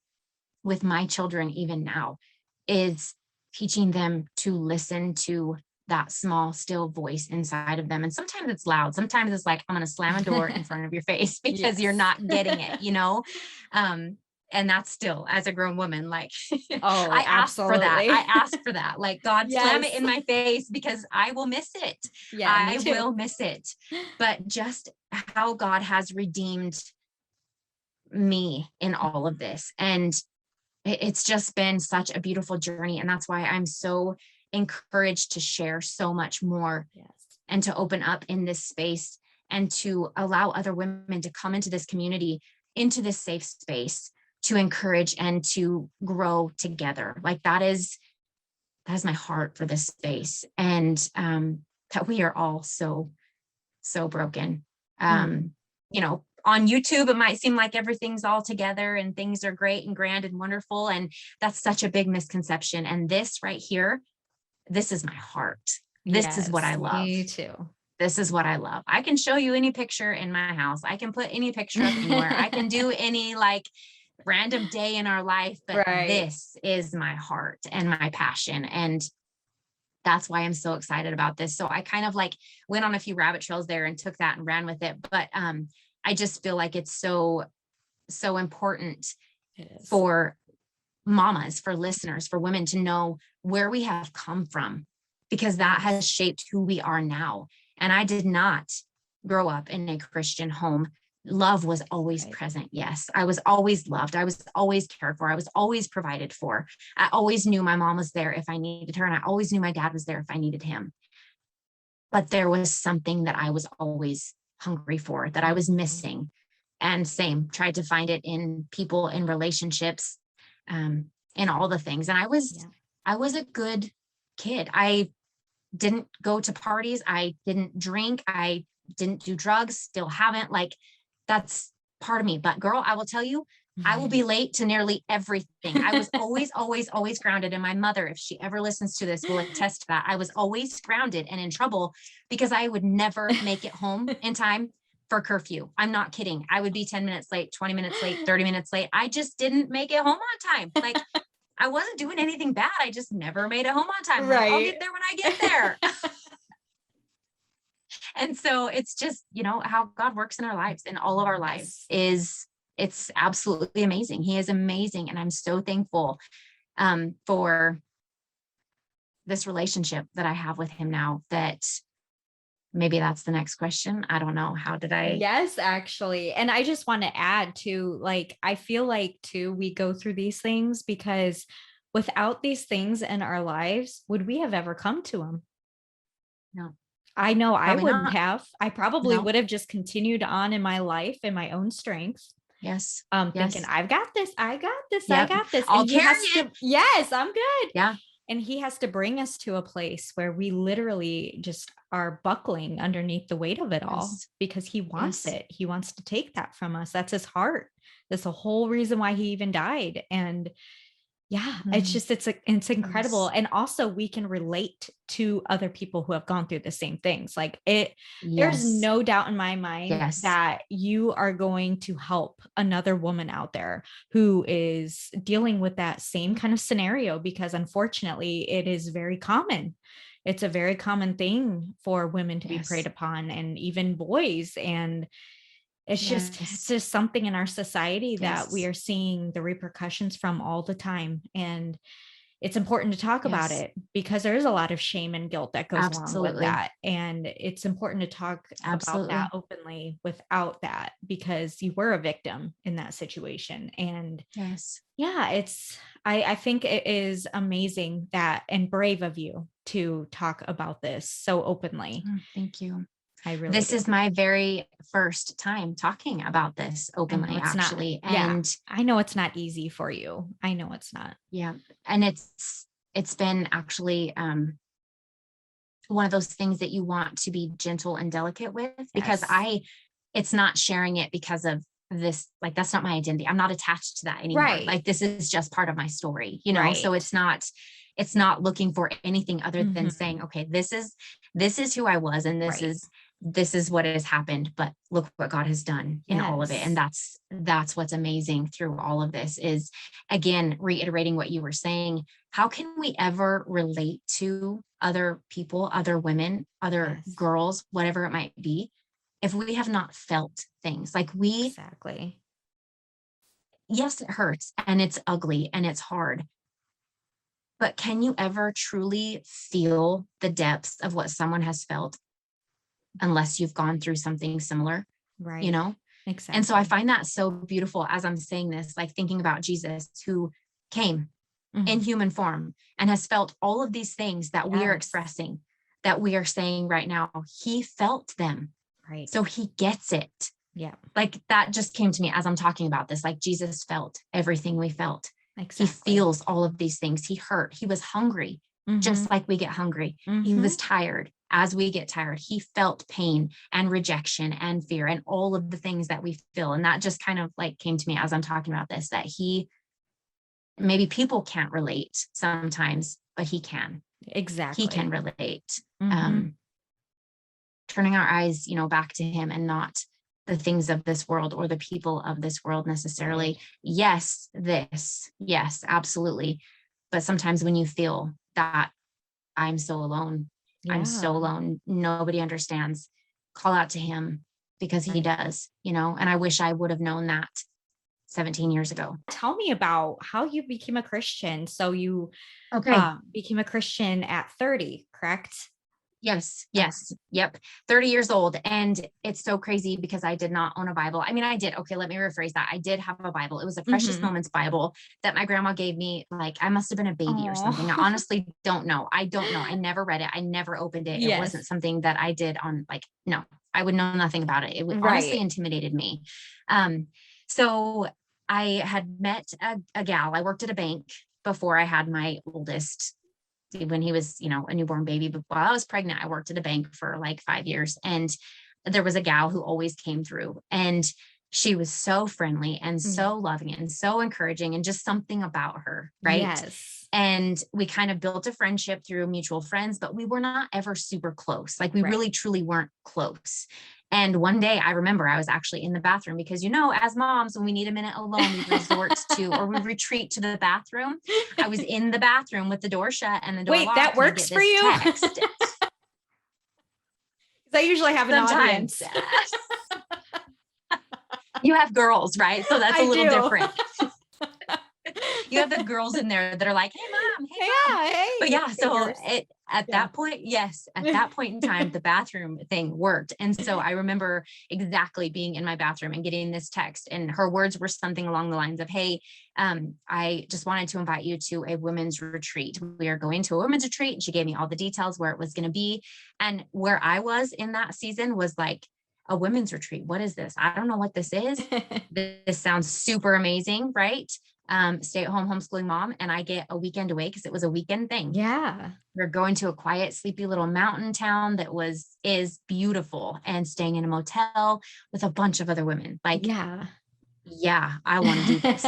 with my children, even now, is teaching them to listen to that small, still voice inside of them. And sometimes it's loud. Sometimes it's like, I'm going to slam a door in front of your face because you're not getting it, you know? And that's still, as a grown woman, like, I asked for that. I asked for that. Like, God, slam it in my face because I will miss it. I will miss it. But just how God has redeemed me in all of this. And it's just been such a beautiful journey. And that's why I'm so encouraged to share so much more and to open up in this space and to allow other women to come into this community, into this safe space, to encourage and to grow together. Like that is my heart for this space. And that we are all so broken. You know, on YouTube, it might seem like everything's all together and things are great and grand and wonderful. And that's such a big misconception. And this right here, this is my heart. This is what I love. Me too. This is what I love. I can show you any picture in my house. I can put any picture up anywhere. I can do any like random day in our life, but this is my heart and my passion. And that's why I'm so excited about this. So I kind of like went on a few rabbit trails there and took that and ran with it. But I just feel like it's so important for mamas, for listeners, for women to know where we have come from, because that has shaped who we are now. And I did not grow up in a Christian home. Love was always present. Yes, I was always loved. I was always cared for. I was always provided for. I always knew my mom was there if I needed her. And I always knew my dad was there if I needed him. But there was something that I was always hungry for, that I was missing. And tried to find it in people, in relationships, in all the things. And I was I was a good kid. I didn't go to parties. I didn't drink. I didn't do drugs, still haven't. Like, that's part of me. But girl, I will tell you, I will be late to nearly everything. I was always, always, always grounded. And my mother, if she ever listens to this, will attest to that. I was always grounded and in trouble because I would never make it home in time for curfew. I'm not kidding. I would be 10 minutes late, 20 minutes late, 30 minutes late. I just didn't make it home on time. Like, I wasn't doing anything bad. I just never made it home on time. Like, I'll Right. get there when I get there. And so it's just, how God works in our lives, in all of our lives, it's absolutely amazing. He is amazing. And I'm so thankful for this relationship that I have with him now. That maybe that's the next question. I don't know. How did I? Yes, actually. And I just want to add to, like, I feel like too, we go through these things because without these things in our lives, would we have ever come to him? No, I know I probably wouldn't not. have. I probably No. would have just continued on in my life in my own strength. Yes. Thinking, Yes. I've got this, I got this, I Yep. got this. I'll And he carry has it. to, yes, I'm good. Yeah. And he has to bring us to a place where we literally just are buckling underneath the weight of it all Yes. because he wants Yes. it. He wants to take that from us. That's his heart. That's the whole reason why he even died. And yeah, it's Mm, just it's incredible. yes. And also we can relate to other people who have gone through the same things. Like there's Yes. no doubt in my mind Yes. that you are going to help another woman out there who is dealing with that same kind of scenario, because unfortunately it is very common. It's a very common thing for women to be preyed Yes. upon, and even boys. And it's Yes. just something in our society that we Yes. are seeing the repercussions from all the time. And it's important to talk about Yes. it because there is a lot of shame and guilt that goes along with Absolutely. that. And it's important to talk about that Absolutely. openly without that, because you were a victim in that situation. And Yes. yeah, I think it is amazing that and brave of you to talk about this so openly. Thank you. I really This do. is my very first time talking about this I know openly, it's not, actually. yeah, And I know it's not easy for you. I know it's not. yeah, and it's been actually one of those things that you want to be gentle and delicate with, because Yes. it's not sharing it because of this, like, that's not my identity. I'm not attached to that anymore. Right. Like, this is just part of my story. So Right. it's not looking for anything other than saying, Mhm. okay, this is who I was, and this Right. is this is what has happened, but look what God has done in all of it. And Yes. that's what's amazing through all of this is, again, reiterating what you were saying. How can we ever relate to other people, other women, other Yes. girls, whatever it might be, if we have not felt things like Exactly. yes, it hurts and it's ugly and it's hard, but can you ever truly feel the depths of what someone has felt unless you've gone through something similar, you Right. know? And so I Exactly. find that so beautiful as I'm saying this, like thinking about Jesus, who came in Mhm. human form and has felt all of these things that we are Yes. expressing, that we are saying right now. He felt them. Right. So he gets it. Yeah. Like, that just came to me as I'm talking about this. Like, Jesus felt everything we felt. He Exactly. feels all of these things. He hurt. He was hungry, just Mhm. like we get hungry. He was Mhm. tired as we get tired. He felt pain and rejection and fear and all of the things that we feel. And that just kind of like came to me as I'm talking about this, that maybe people can't relate sometimes, but he can. He can Exactly. relate. Mhm. Um, Turning our eyes, back to him and not the things of this world or the people of this world Right. necessarily. Yes, this. Yes, absolutely. But sometimes when you feel that I'm so alone, I'm so Yeah. alone, nobody understands, call out to him because he Right. does. And I wish I would have known that 17 years ago. Tell me about how you became a Christian. So you Okay. became a Christian at 30, correct? Yes, Okay. yes, yep. 30 years old. And it's so crazy because I did not own a Bible. I mean, I did. Okay, let me rephrase that. I did have a Bible. It was a Precious Mhm. Moments Bible that my grandma gave me. Like, I must have been a baby or something. I Oh. honestly don't know. I don't know. I never read it. I never opened it. It wasn't Yes. something that I did on, like, no, I would know nothing about it. It would honestly Right. intimidated me. Um, so I had met a gal. I worked at a bank before I had my oldest, when he was, a newborn baby. But while I was pregnant, I worked at a bank for like 5 years. And there was a gal who always came through, and she was so friendly and so loving and so encouraging, and just something about her. Right. Yes. And we kind of built a friendship through mutual friends, but we were not ever super close. Like we Right. really, truly weren't close. And one day I remember I was actually in the bathroom because, as moms, when we need a minute alone, we resort to, or we retreat to the bathroom. I was in the bathroom with the door shut and the door Wait, locked. that works for you? Text. I usually have an audience. You have girls, right? So that's a little different. You have the girls in there that are like, hey mom, hey mom. Hey. But yeah, so at that point, yes, at that point in time, the bathroom thing worked. And so I remember exactly being in my bathroom and getting this text, and her words were something along the lines of, hey, I just wanted to invite you to a women's retreat. We are going to a women's retreat. And she gave me all the details where it was going to be. And where I was in that season was like, a women's retreat. What is this? I don't know what this is. This sounds super amazing, right? Stay-at-home homeschooling mom, and I get a weekend away because it was a weekend thing. Yeah. We're going to a quiet, sleepy little mountain town that is beautiful, and staying in a motel with a bunch of other women. Like, yeah, I want to do this.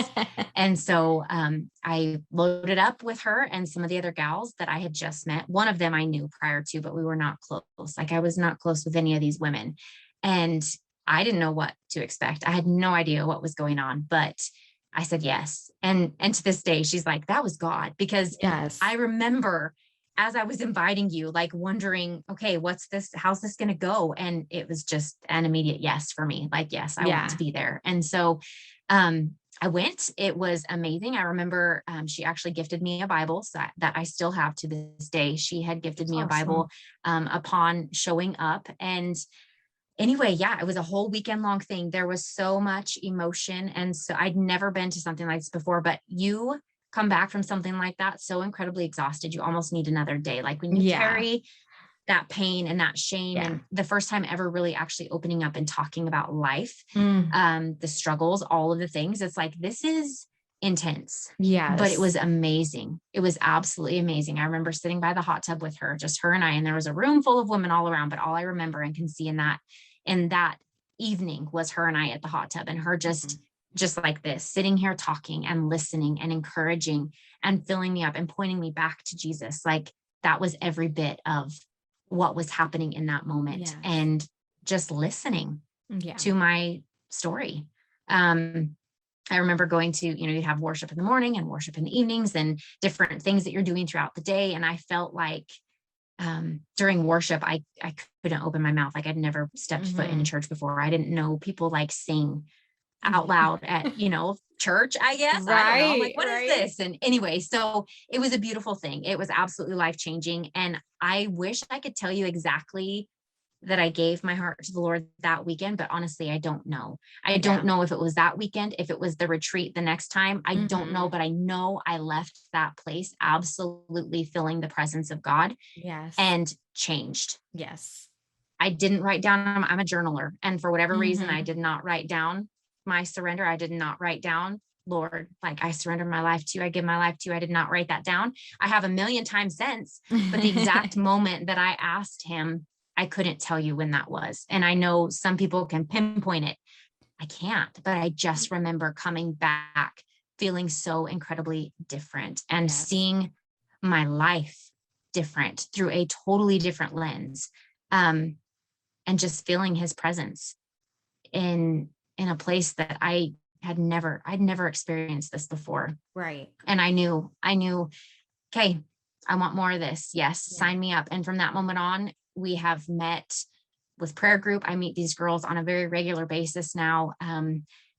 And so I loaded up with her and some of the other gals that I had just met. One of them I knew prior to, but we were not close. Like I was not close with any of these women. And I didn't know what to expect. I had no idea what was going on, but I said yes. And to this day, she's like, that was God, because I remember as I was inviting you, like wondering, okay, what's this? How's this going to go? And it was just an immediate yes for me. Like, yes, I want to be there. And so I went. It was amazing. I remember she actually gifted me a Bible that I still have to this day. She had gifted me a Bible upon showing up. And anyway, yeah, it was a whole weekend long thing. There was so much emotion. And so I'd never been to something like this before, but you come back from something like that so incredibly exhausted, you almost need another day. Like when you carry that pain and that shame, and the first time ever really actually opening up and talking about life, the struggles, all of the things, it's like, this is intense. But it was amazing. It was absolutely amazing. I remember sitting by the hot tub with her, just her and I, and there was a room full of women all around, but all I remember and can see in that evening was her and I at the hot tub, and her just like this, sitting here talking and listening and encouraging and filling me up and pointing me back to Jesus. Like that was every bit of what was happening in that moment, and just listening to my story. I remember going to, you'd have worship in the morning and worship in the evenings and different things that you're doing throughout the day. And I felt like during worship, I couldn't open my mouth. Like I'd never stepped foot in a church before. I didn't know people like sing out loud at, church, I guess. I don't know. I'm like, what is this? And anyway, so it was a beautiful thing. It was absolutely life-changing. And I wish I could tell you exactly that I gave my heart to the Lord that weekend, but honestly, I don't know. I don't know if it was that weekend, if it was the retreat the next time. I don't know, but I know I left that place absolutely feeling the presence of God and changed. I didn't write down, I'm a journaler. And for whatever reason, I did not write down my surrender. I did not write down, Lord, like I surrender my life to you. I give my life to you. I did not write that down. I have a million times since, but the exact moment that I asked him, I couldn't tell you when that was. And I know some people can pinpoint it. I can't, but I just remember coming back, feeling so incredibly different and seeing my life different through a totally different lens. And just feeling his presence in a place that I'd never experienced this before. Right. And I knew, okay, I want more of this. Yes. Sign me up. And from that moment on, we have met with prayer group. I meet these girls on a very regular basis now.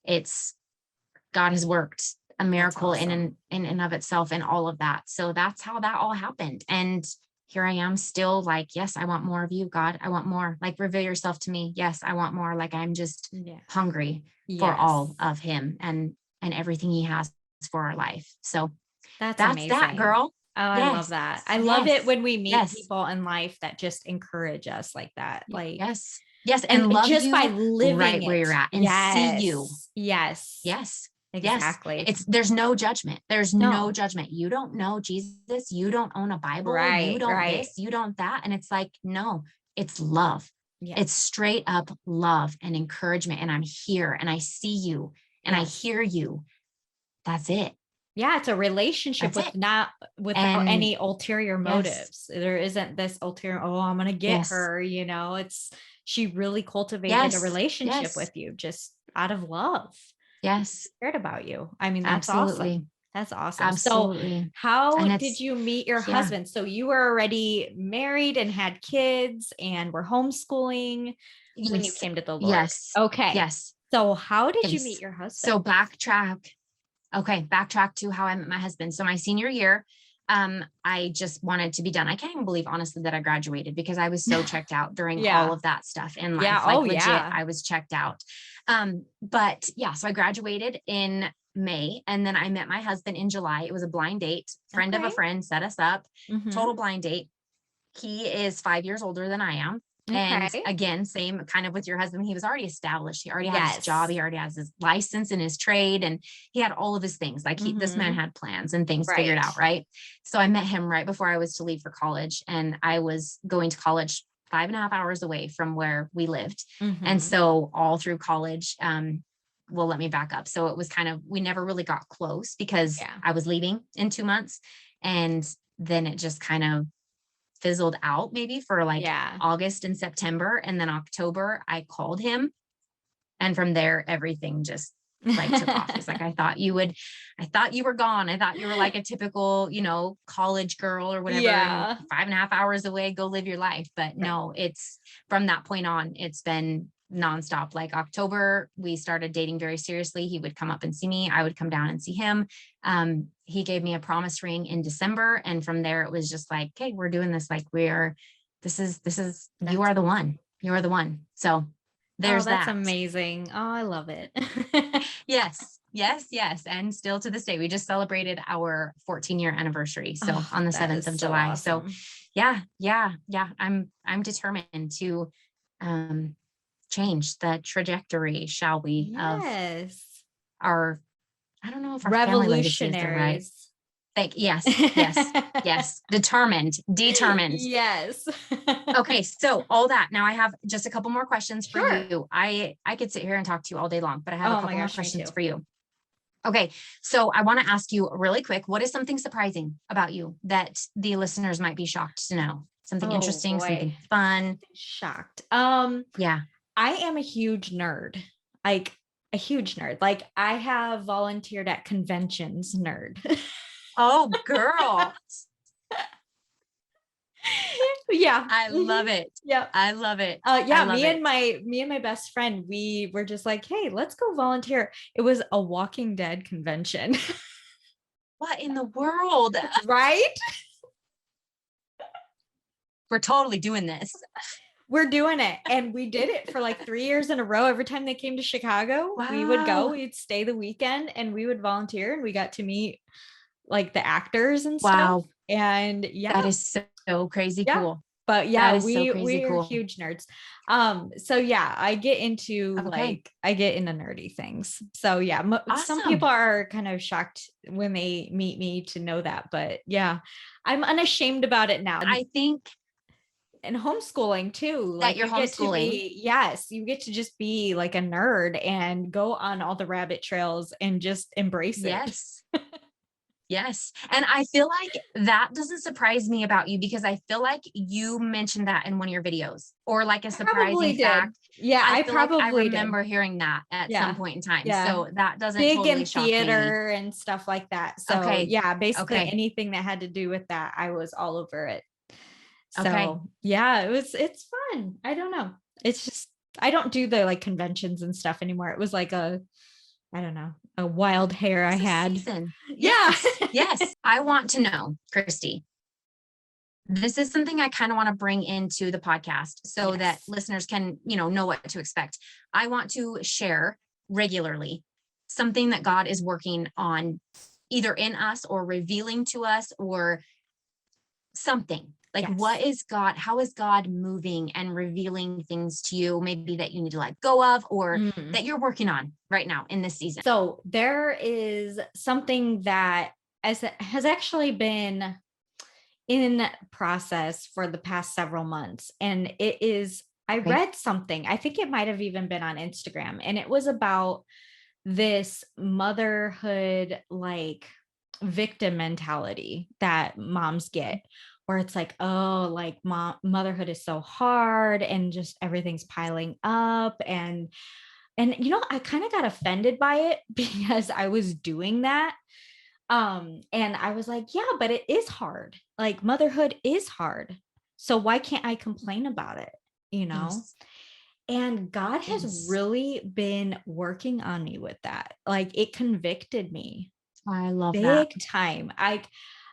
It's God has worked a miracle in and of itself and all of that. So that's how that all happened. And here I am still like, yes, I want more of you, God. I want more. Like, reveal yourself to me. Yes, I want more. Like, I'm just hungry for all of him and everything he has for our life. So that's amazing. That, girl. Oh, I love that. I love it when we meet people in life that just encourage us like that. Like, yes. And love just you by living right where you're at and see you. Yes. Yes. Yes. Exactly. There's no judgment. There's no No. judgment. You don't know Jesus. You don't own a Bible. You Right, don't right. this, you don't that. And it's like, no, it's love. Yeah. It's straight up love and encouragement. And I'm here and I see you and I Yes. hear you. That's it. Yeah, it's a relationship That's it. with not without And any ulterior yes, motives. There isn't this ulterior, oh, I'm gonna get yes, her, it's she really cultivated a yes, relationship yes, with you just out of love. yes, Cared about you. I mean, that's awesome. absolutely. That's awesome. So, Absolutely. how And did it's, you meet your yeah, husband? So you were already married and had kids and were homeschooling when you yes, came to the Lord. yes, Okay. yes, So how did you yes. meet your husband? So backtrack. Okay, backtrack to how I met my husband. So my senior year, I just wanted to be done. I can't even believe honestly that I graduated because I was so checked out during all Yeah. of that stuff in Yeah. life. Oh, Like legit, yeah. I was checked out. But yeah, so I graduated in May and then I met my husband in July. It was a blind date. Friend of a Okay. friend set us up. Mhm. Total blind date. He is 5 years older than I am. And Okay. again, same kind of with your husband. He was already established. He already had his job. Yes. He already has his license in his trade, and he had all of his things. Like this man Mhm. had plans and things figured Right. out, right? So I met him right before I was to leave for college, and I was going to college 5.5 hours away from where we lived. And Mhm. so all through college, well, let me back up. So it was kind of, we never really got close because Yeah. I was leaving in 2 months, and then it just kind of fizzled out maybe for like Yeah. August and September. And then October, I called him. And from there, everything just like took off. He's like, I thought you were gone. I thought you were like a typical, college girl or whatever, and Yeah. 5.5 hours away, go live your life. But Right. no, it's from that point on, it's been nonstop. Like October, we started dating very seriously. He would come up and see me. I would come down and see him. He gave me a promise ring in December. And from there, it was just like, okay, we're doing this. Like you That's are the awesome. one. You are the one. So Oh, there's that's that. amazing. Oh, I love it. Yes, yes, yes. And still to this day, we just celebrated our 14-year anniversary. So Oh, on the that 7th is of so July. So awesome. yeah, yeah, yeah. I'm determined to um change the trajectory, shall we, of Yes. our, I don't know if our family legacy is the right. Revolutionaries. Yes, yes, yes. Determined. Yes. Okay, so all that. Now I have just a couple more questions for Sure. you. I could sit here and talk to you all day long, but I have a Oh my couple more gosh, me questions too. for you. Okay, so I want to ask you really quick, what is something surprising about you that the listeners might be shocked to know? Something Oh interesting, boy. something fun. Shocked. Yeah. I am a huge nerd. Like a huge nerd. Like I have volunteered at conventions, nerd. Oh, girl. Yeah. I Mhm. love it. Yep. I love it. I Yeah, love it. me and my best friend, we were just like, hey, let's go volunteer. It was a Walking Dead convention. What in the world? Right? We're totally doing this. We're doing it. And we did it for like 3 years in a row. Every time they came to Chicago, we would go, Wow. we'd stay the weekend and we would volunteer and we got to meet like the actors and stuff. Wow. And yeah, That is so crazy yeah. cool. But That yeah, is so crazy we're cool. huge nerds. So yeah, Okay. I get into nerdy things. So yeah, some people Awesome. are kind of shocked when they meet me to know that, but yeah, I'm unashamed about it now. I think And homeschooling too, that like you're you get to homeschooling. be, yes, you get to just be like a nerd and go on all the rabbit trails and just embrace it. Yes. Yes. And I feel like that doesn't surprise me about you because I feel like you mentioned that in one of your videos or like a I surprising probably did. fact. Yeah, I I feel like I probably did. remember hearing that at some Yeah. point in time. Yeah. So that doesn't Big totally in shock me. theater and stuff like that. So Okay. yeah, basically Okay. anything that had to do with that, I was all over it. Okay. So yeah, it's fun. I don't know. It's just I don't do the like conventions and stuff anymore. It was like I don't know, a wild hair I It's a had. season. Yeah. Yes. Yes. I want to know, Christy. This is something I kind of want to bring into the podcast so that Yes. listeners can, know what to expect. I want to share regularly something that God is working on either in us or revealing to us or something Like, Yes. how is God moving and revealing things to you, maybe that you need to let go of, or Mm. that you're working on right now in this season? So there is something that has actually been in process for the past several months. And it is, I Okay. read something, I think it might have even been on Instagram, and it was about this motherhood, like victim mentality that moms get, where it's like, oh, like motherhood is so hard and just everything's piling up. And I kind of got offended by it because I was doing that. And I was like, yeah, but it is hard. Like motherhood is hard. So why can't I complain about it? You know? Yes. And God has Yes. really been working on me with that. Like it convicted me I love that. big time.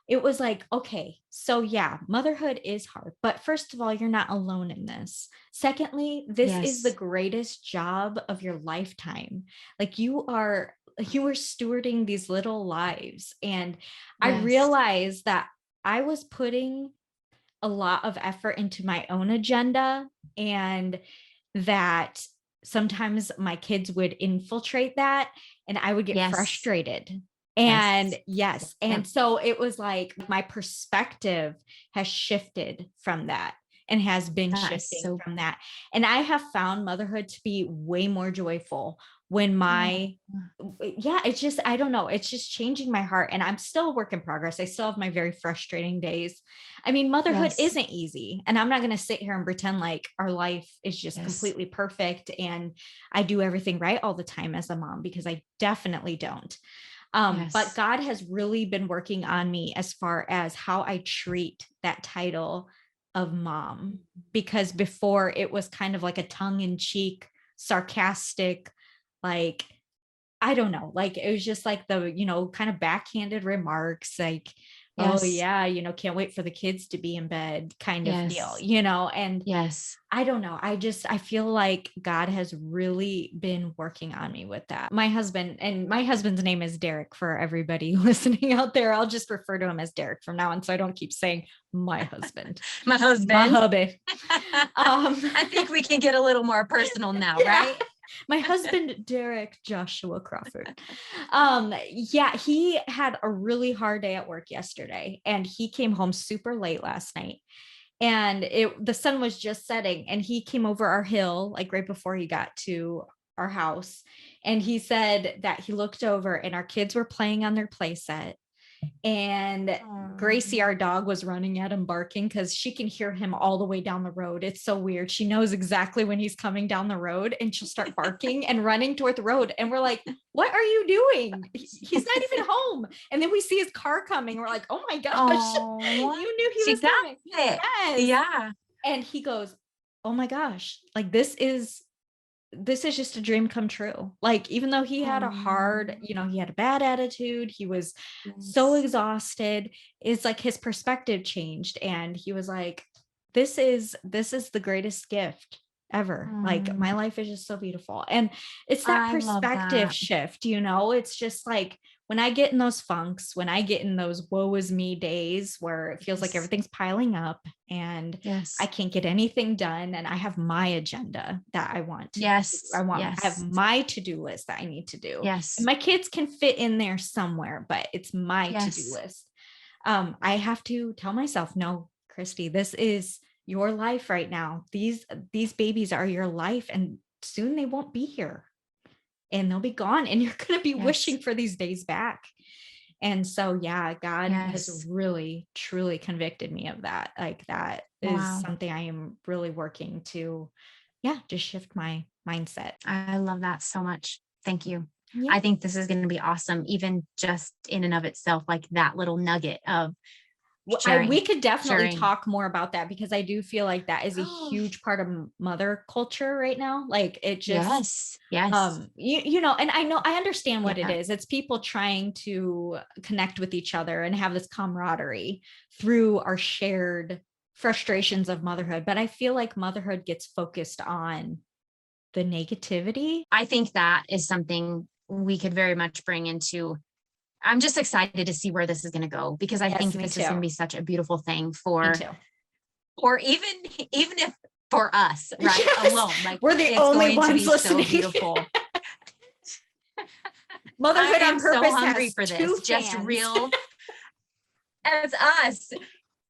It was like, okay, so yeah, motherhood is hard, but first of all, you're not alone in this. Secondly, this is the Yes. greatest job of your lifetime. Like you are stewarding these little lives. And I Yes. realized that I was putting a lot of effort into my own agenda, and that sometimes my kids would infiltrate that and I would get Yes. frustrated. Yes. And yes, Yep. and so it was like my perspective has shifted from that and has been That is shifting so from good. that. And I have found motherhood to be way more joyful when Oh, yeah, it's just, I don't know, it's just changing my heart. And I'm still a work in progress. I still have my very frustrating days. I mean, motherhood yes. isn't easy. And I'm not going to sit here and pretend like our life is just Yes. completely perfect and I do everything right all the time as a mom, because I definitely don't. But Yes. God has really been working on me as far as how I treat that title of mom, because before it was kind of like a tongue in cheek, sarcastic, like, I don't know, like it was just like the, kind of backhanded remarks, like, oh Yes. yeah, can't wait for the kids to be in bed kind of deal, Yes. and Yes. I don't know. I feel like God has really been working on me with that. My husband's name is Derek for everybody listening out there. I'll just refer to him as Derek from now on, so I don't keep saying my husband. My My husband. hubby. Um, I think we can get a little more personal now, yeah. right? My husband, Derek Joshua Crawford. Yeah, he had a really hard day at work yesterday, and he came home super late last night. And the sun was just setting, and he came over our hill like right before he got to our house. And he said that he looked over and our kids were playing on their play set, and Gracie, Um, our dog, was running at him barking because she can hear him all the way down the road. It's so weird. She knows exactly when he's coming down the road, and she'll start barking and running toward the road. And we're like, what are you doing? He's not even home. And then we see his car coming. We're like, oh my gosh, oh, you knew he she was got coming. it. Yes. Yeah. And he goes, oh my gosh, like this is just a dream come true. Like, even though he had a hard, Um, he had a bad attitude, he was so yes. exhausted. It's like his perspective changed, and he was like, this is the greatest gift ever. Like, my Um, life is just so beautiful. And it's that I love perspective that. shift, it's just like when I get in those funks, when I get in those woe is me days where it feels like Yes. everything's piling up and I Yes. can't get anything done, and I have my agenda that I want. Yes. I have Yes. my to-do list that I need to do. And Yes. my kids can fit in there somewhere, but it's my to-do Yes. list. I have to tell myself, no, Christy, this is your life right now. These babies are your life, and soon they won't be here and they'll be gone, and you're going to be Yes. wishing for these days back. And so, yeah, God has Yes. really, truly convicted me of that. Like, that is Wow. something I am really working to, yeah, just shift my mindset. I love that so much. Thank you. Yeah. I think this is going to be awesome, even just in and of itself, like that little nugget of We sharing, could definitely sharing. talk more about that, because I do feel like that is a Oh, huge part of mother culture right now. Like, it just, yes. Yes. and I understand what it Yeah. is. It's people trying to connect with each other and have this camaraderie through our shared frustrations of motherhood. But I feel like motherhood gets focused on the negativity. I think that is something we could very much bring into. I'm just excited to see where this is going to go, because I Yes, think me this is going to too. be such a beautiful thing Me for too. or even if for us, right? Yes. Alone, like We're the it's only going to ones be so listening. beautiful. I Motherhood on am so Purpose hungry has for two this, just fans. real as us.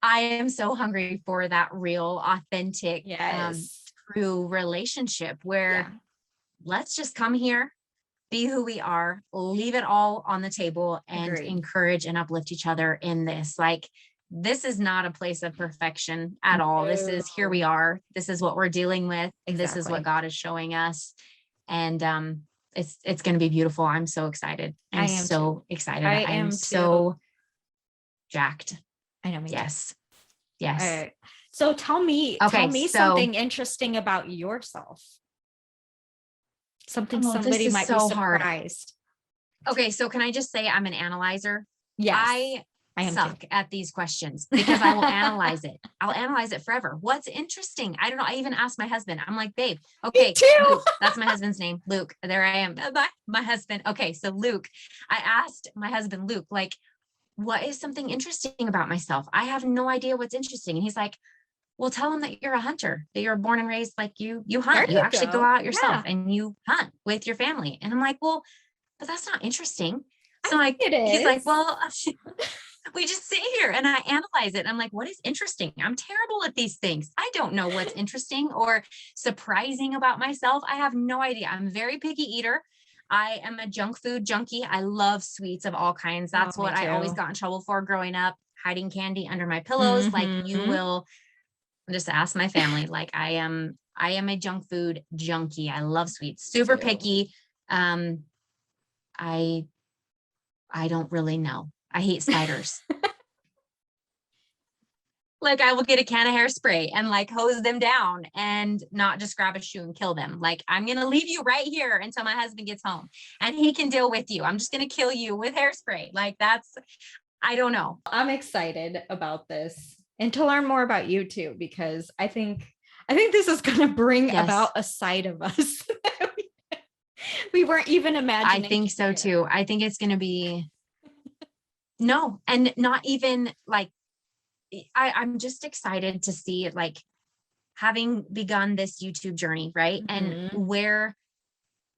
I am so hungry for that real, authentic, Yes. true relationship where Yeah. let's just come here, be who we are, leave it all on the table, and Agreed. encourage and uplift each other in this. Like, this is not a place of perfection at all. This is, here we No. are. This is what we're dealing with. This is what Exactly. God is showing us. And it's going to be beautiful. I'm so excited. I I'm am too. so excited. I I'm am too. so jacked. I know, me too. Yes. Yes. All right. So tell Okay. me So, something interesting about yourself. Something oh, this somebody is might be so hard. surprised. Okay. So can I just say I'm an analyzer? Yes, I I am too. suck at these questions because I will analyze it. I'll analyze it forever. What's interesting? I don't know. I even asked my husband. I'm like, babe, Me okay, too. Luke, that's my husband's name. Luke. There I am. My husband. Okay. So Luke, I asked my husband, Luke, like, what is something interesting about myself? I have no idea what's interesting. And he's like, well, tell him that you're a hunter, that you're born and raised, like you There hunt, you you actually go go. out yourself Yeah, and you hunt with your family. And I'm like, well, but that's not interesting. I So like, think it he's like, is. well, we just sit here and I analyze it. I'm like, what is interesting? I'm terrible at these things. I don't know what's interesting or surprising about myself. I have no idea. I'm a very picky eater. I am a junk food junkie. I love sweets of all kinds. Oh, That's me what I always too. got in trouble for growing up, hiding candy under my pillows. Like, you Mm-hmm. will just ask my family. Like, I am a junk food junkie. I love sweets, Me super too. picky. Um, I I don't really know. I hate spiders. Like, I will get a can of hairspray and like hose them down and not just grab a shoe and kill them. Like, I'm going to leave you right here until my husband gets home and he can deal with you. I'm just going to kill you with hairspray. Like, that's, I don't know. I'm excited about this and to learn more about you too, because I think this is going to bring Yes, about a side of us that we weren't even I imagining think so here. too. I think it's going to be, no, and not even like, I'm just excited to see, like, having begun this YouTube journey, right? And Mhm. where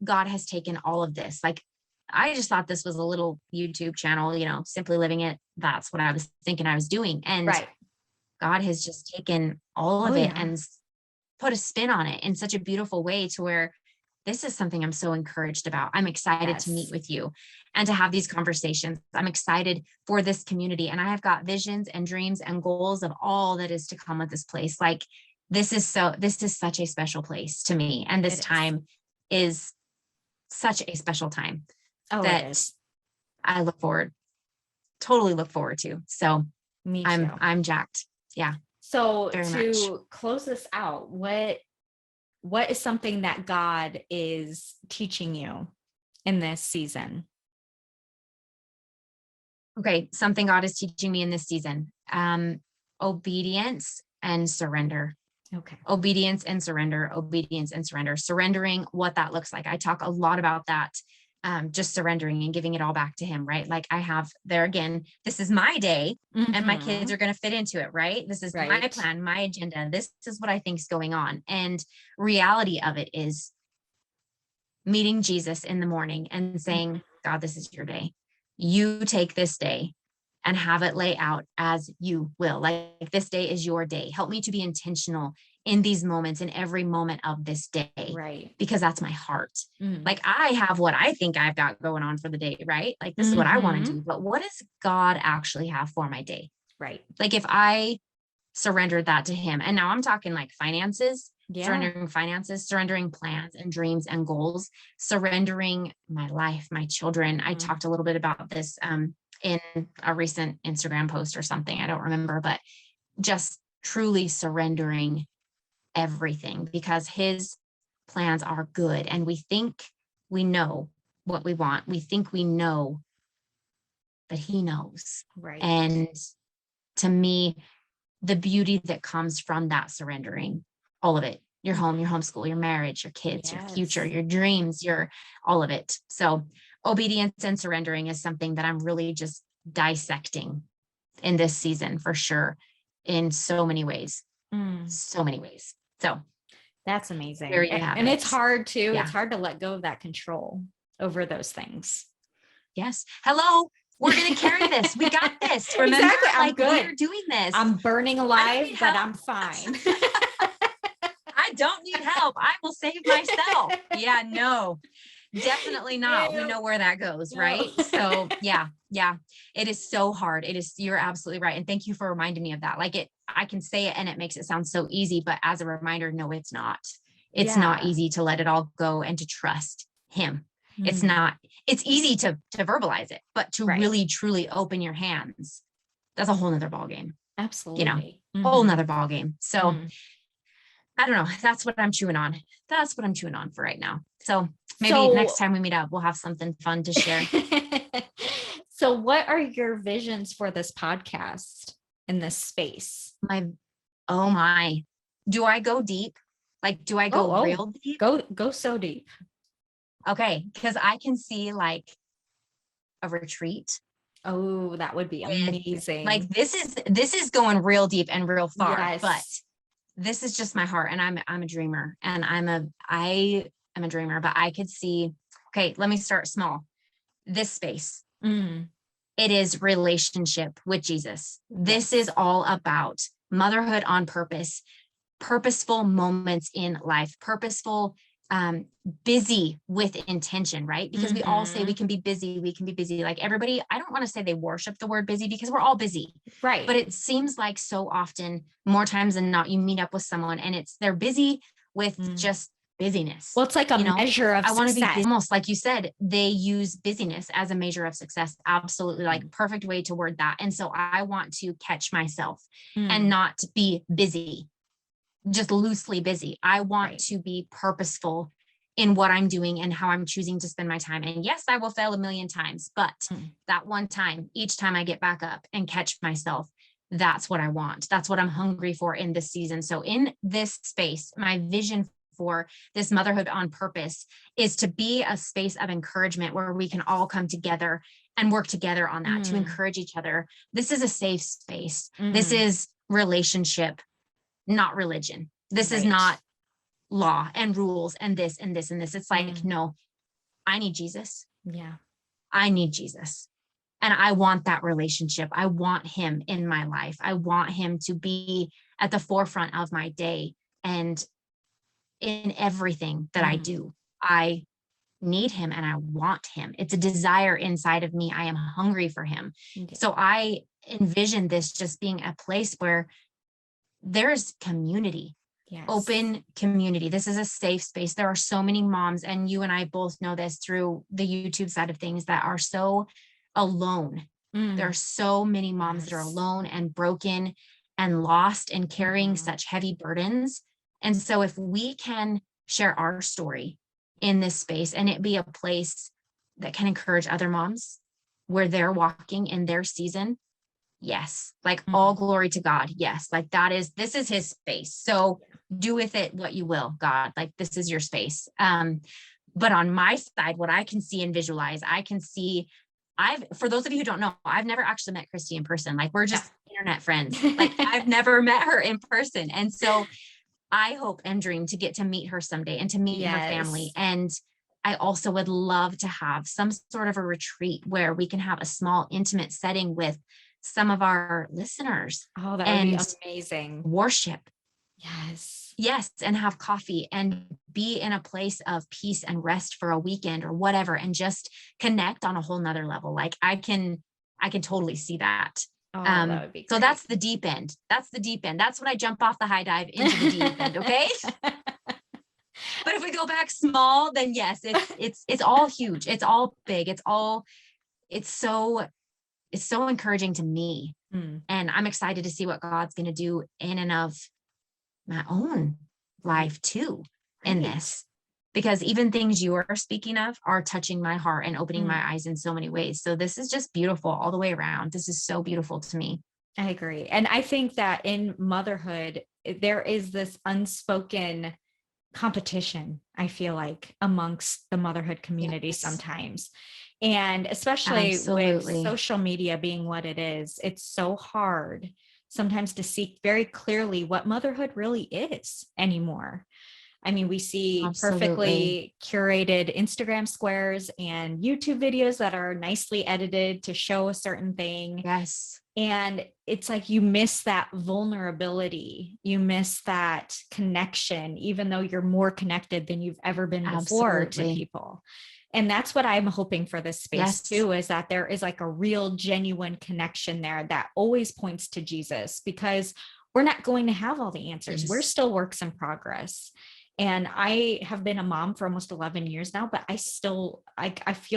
God has taken all of this. Like, I just thought this was a little YouTube channel, simply living it. That's what I was thinking I was doing. And Right. God has just taken all Oh of it yeah. and put a spin on it in such a beautiful way to where this is something I'm so encouraged about. I'm excited to meet Yes. with you and to have these conversations. I'm excited for this community. And I have got visions and dreams and goals of all that is to come with this place. Like, this is such a special place to me. And this It is. time is such a special time Oh, it that is. I totally look forward to. So Me too. I'm jacked. Yeah, So very much. to close this out, what is something that God is teaching you in this season? Okay. Something God is teaching me in this season. Obedience and surrender. Okay. Obedience and surrender, obedience and surrender, surrendering, what that looks like. I talk a lot about that. Just surrendering and giving it all back to him, right? Like, I have there again, this is my day and my kids Mhm. are going to fit into it, right? This is my Right. plan, my agenda. This is what I think is going on. And reality of it is meeting Jesus in the morning and saying, Mhm. God, this is your day. You take this day and have it lay out as you will. Like, this day is your day. Help me to be intentional in these moments, in every moment of this day, Right. because that's my heart. Mhm. Like, I have what I think I've got going on for the day, right? Like, this is what I want to Mhm. do, but what does God actually have for my day? Right. Like, if I surrendered that to him, and now I'm talking like Yeah. finances, surrendering plans and dreams and goals, surrendering my life, my children. I Mhm. talked a little bit about this in a recent Instagram post or something. I don't remember, but just truly surrendering everything, because his plans are good. And we think we know what we want. We think we know, but he knows. Right. And to me, the beauty that comes from that surrendering, all of it, your home, your homeschool, your marriage, your kids, your future, Yes. your dreams, your all of it. So obedience and surrendering is something that I'm really just dissecting in this season for sure, in so many ways. so many ways. So That's amazing. there you have And it. it's hard too. Yeah. It's hard to let go of that control over those things. Yes. Hello. We're going to carry this. We got this. Remember, Exactly. I'm like good. we're doing this. I'm burning I don't alive, need but help. I'm fine. I don't need help. I will save myself. Yeah, no, definitely not. We know where that goes, right? So yeah, it is so hard. You're absolutely right. And thank you for reminding me of that. Like I can say it and it makes it sound so easy, but as a reminder, no, it's not. It's not easy to let it all go and to trust him. It's not, it's easy to verbalize it, but to really truly open your hands, that's a whole nother ballgame. Absolutely. Whole nother ballgame. So I don't know. That's what I'm chewing on. That's what I'm chewing on for right now. So maybe next time we meet up, we'll have something fun to share. So what are your visions for this podcast in this space? Oh my, do I go deep? Like, do I go real deep? Go so deep. Okay. Cause I can see like a retreat. Oh, that would be amazing. Like this is going real deep and real far, but Yes. this is just my heart. And I'm a dreamer and I am a dreamer, but I could see, okay, let me start small. This space, it is relationship with Jesus. This is all about motherhood on purpose, purposeful moments in life, purposeful, busy with intention, right? Because we all say we can be busy. Like everybody, I don't want to say they worship the word busy because we're all busy. Right. But it seems like so often, more times than not, you meet up with someone and they're busy with just busyness. Well, it's like a measure of success. I want to be busy. Almost like you said, they use busyness as a measure of success. Absolutely. Like perfect way to word that. And so I want to catch myself and not be busy, just loosely busy. I want to be purposeful in what I'm doing and how I'm choosing to spend my time. And yes, I will fail a million times, but that one time, each time I get back up and catch myself, that's what I want. That's what I'm hungry for in this season. So in this space, my vision for this motherhood on purpose is to be a space of encouragement where we can all come together and work together on that to encourage each other. This is a safe space. This is relationship, not religion. This is not law and rules and this and this and this. It's like, no, I need Jesus. Yeah. I need Jesus. And I want that relationship. I want him in my life. I want him to be at the forefront of my day and in everything that I do. I need him and I want him. It's a desire inside of me. I am hungry for him. So I envision this just being a place where there's community, open community. This is a safe space. There are so many moms, and you and I both know this through the YouTube side of things, that are so alone. There are so many moms that are alone and broken and lost and carrying such heavy burdens. And so if we can share our story in this space and it be a place that can encourage other moms where they're walking in their season, yes, like all glory to God. Yes, like this is his space. So do with it what you will, God. Like this is your space. But on my side, what I can see and visualize, I can see, for those of you who don't know, I've never actually met Christy in person. Like we're just internet friends. Like I've never met her in person. And so I hope and dream to get to meet her someday and to meet her family. And I also would love to have some sort of a retreat where we can have a small, intimate setting with some of our listeners. Oh, that would be amazing. Worship. Yes. And have coffee and be in a place of peace and rest for a weekend or whatever, and just connect on a whole nother level. Like I can totally see that. Oh, that would be great. So that's the deep end. That's when I jump off the high dive into the deep end. Okay. But if we go back small, then yes, it's all huge. It's all big. It's so encouraging to me. And I'm excited to see what God's going to do in and of my own life too in this, because even things you are speaking of are touching my heart and opening my eyes in so many ways. So this is just beautiful all the way around. This is so beautiful to me. I agree. And I think that in motherhood, there is this unspoken competition, I feel like, amongst the motherhood community sometimes. And especially with social media being what it is, it's so hard sometimes to seek very clearly what motherhood really is anymore. I mean, we see Absolutely. perfectly curated Instagram squares and YouTube videos that are nicely edited to show a certain thing. Yes. And it's like you miss that vulnerability, you miss that connection, even though you're more connected than you've ever been before to Absolutely. people. And that's what I'm hoping for this space Yes. too, is that there is like a real genuine connection there that always points to Jesus, because we're not going to have all the answers. We're Yes. still works in progress. And I have been a mom for almost 11 years now, but I feel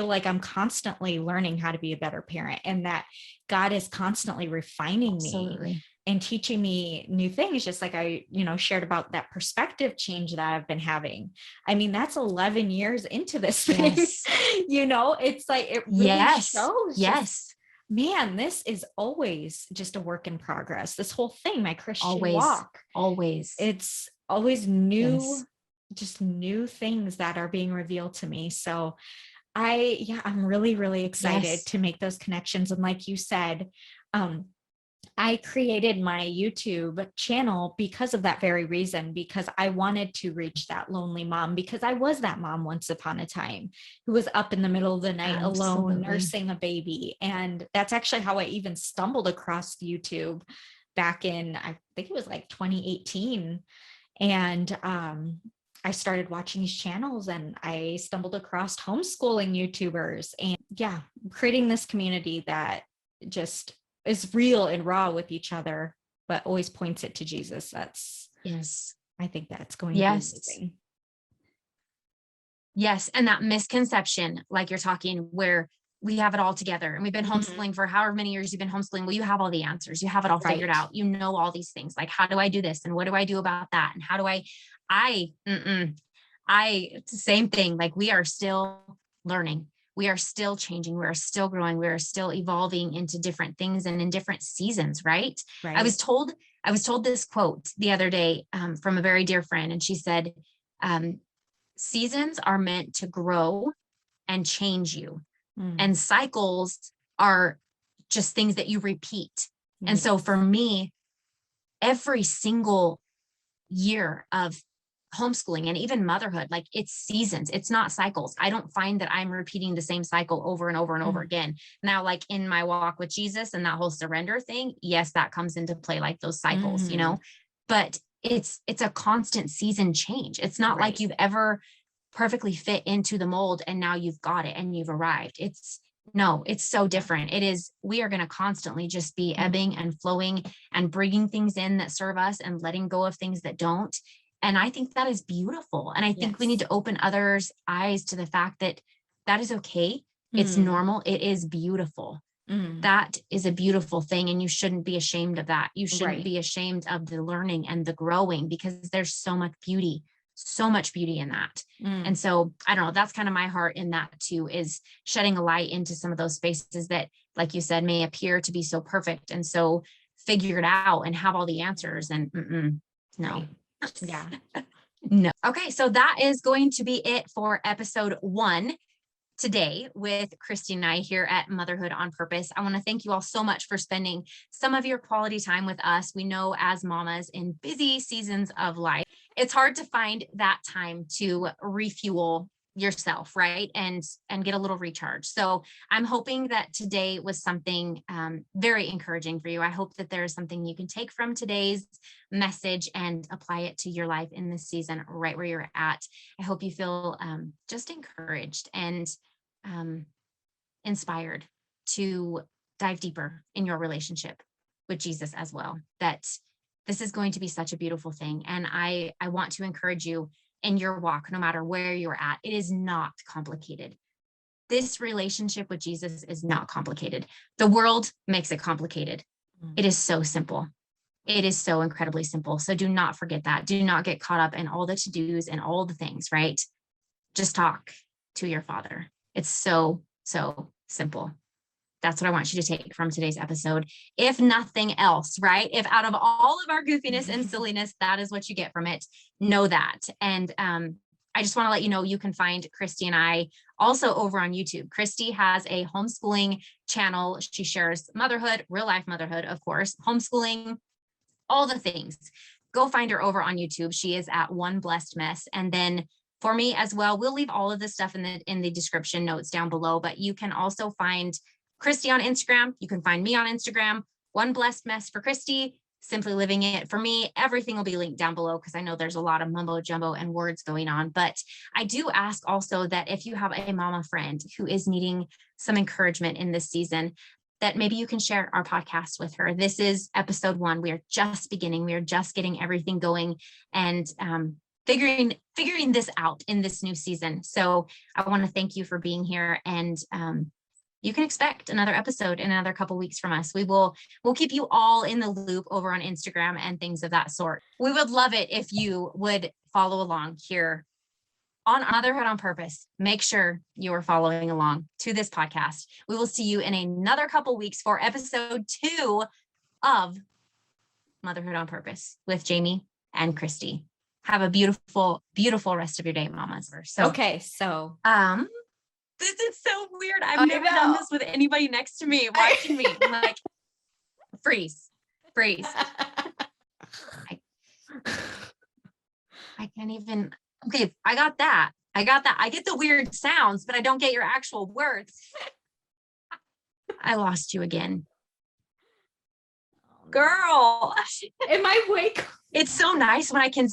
like I'm constantly learning how to be a better parent, and that God is constantly refining me Absolutely. and teaching me new things, just like I, shared about that perspective change that I've been having. I mean, that's 11 years into this thing. Yes. It's like, it really Yes. shows just, Yes. man, this is always just a work in progress. This whole thing, my Christian Always. walk, Always. it's always Yes. just new things that are being revealed to me. So I'm really, really excited Yes. to make those connections. And like you said, um, I created my YouTube channel because of that very reason, because I wanted to reach that lonely mom, because I was that mom once upon a time who was up in the middle of the night alone, Absolutely. nursing a baby. And that's actually how I even stumbled across YouTube back in, I think it was like 2018. And I started watching these channels, and I stumbled across homeschooling YouTubers, and yeah, creating this community that just is real and raw with each other, but always points it to Jesus. Yes. I think that's going to be Yes. amazing. Yes. And that misconception, like you're talking, where we have it all together and we've been Mhm. homeschooling for however many years you've been homeschooling. Well, you have all the answers. You have it all figured Right. out. You know, all these things, like, how do I do this? And what do I do about that? And how do it's the same thing. Like, we are still learning. We are still changing. We are still growing. We are still evolving into different things and in different seasons. Right. I was Right. told, I was told this quote the other day from a very dear friend. And she said, um, seasons are meant to grow and change you, Mm. and cycles are just things that you repeat. And Yeah. so for me, every single year of homeschooling and even motherhood, like, it's seasons, it's not cycles. I don't find that I'm repeating the same cycle over and over and over Mm. again. Now, like in my walk with Jesus and that whole surrender thing, yes, that comes into play, like those cycles, Mm. but it's a constant season change. It's not like Right. you've ever perfectly fit into the mold and now you've got it and you've arrived. It's no, it's so Yeah. different. It is, we are going to constantly just be Mm. ebbing and flowing and bringing things in that serve us and letting go of things that don't. And I think that is beautiful. And I think we need Yes. to open others' eyes to the fact that that is okay. It's Mm. normal. It is beautiful. Mm. That is a beautiful thing. And you shouldn't be ashamed of that. You shouldn't Right. be ashamed of the learning and the growing, because there's so much beauty in that. Mm. And so I don't know, that's kind of my heart in that too, is shedding a light into some of those spaces that, like you said, may appear to be so perfect and so figured out and have all the answers. And no. Right. Yeah. No. Okay. So that is going to be it for episode 1 today with Christy and I here at Motherhood on Purpose. I want to thank you all so much for spending some of your quality time with us. We know, as mamas in busy seasons of life, it's hard to find that time to refuel yourself, right? And get a little recharge. So I'm hoping that today was something very encouraging for you. I hope that there is something you can take from today's message and apply it to your life in this season, right where you're at. I hope you feel just encouraged and inspired to dive deeper in your relationship with Jesus as well. That this is going to be such a beautiful thing. And I want to encourage you in your walk, no matter where you're at. It is not complicated. This relationship with Jesus is not complicated. The world makes it complicated. Mm. It is so simple. It is so incredibly simple. So do not forget that. Do not get caught up in all the to-dos and all the things, right? Just talk to your Father. It's so, so simple. That's what I want you to take from today's episode. If nothing else, right? If out of all of our goofiness and silliness, that is what you get from it, know that. And I just want to let you know, you can find Christy and I also over on YouTube. Christy has a homeschooling channel. She shares motherhood, real life motherhood, of course, homeschooling, all the things. Go find her over on YouTube. She is at One Blessed Mess. And then for me as well, we'll leave all of this stuff in the description notes down below, but you can also find Christy on Instagram. You can find me on Instagram, One Blessed Mess for Christy, Simply Living It for me. Everything will be linked down below because I know there's a lot of mumbo jumbo and words going on. But I do ask also that if you have a mama friend who is needing some encouragement in this season, that maybe you can share our podcast with her. This is episode 1. We are just beginning. We are just getting everything going and figuring this out in this new season. So I want to thank you for being here, and you can expect another episode in another couple weeks from us. We'll keep you all in the loop over on Instagram and things of that sort. We would love it if you would follow along here on Motherhood on Purpose. Make sure you are following along to this podcast. We will see you in another couple weeks for episode 2 of Motherhood on Purpose with Jamie and Christy. Have a beautiful, beautiful rest of your day, mamas. Okay, so this is so weird. I've never done this with anybody next to me watching me. I'm like, freeze. I can't even. Okay, I got that. I get the weird sounds, but I don't get your actual words. I lost you again. Girl. Am I awake? It's so nice when I can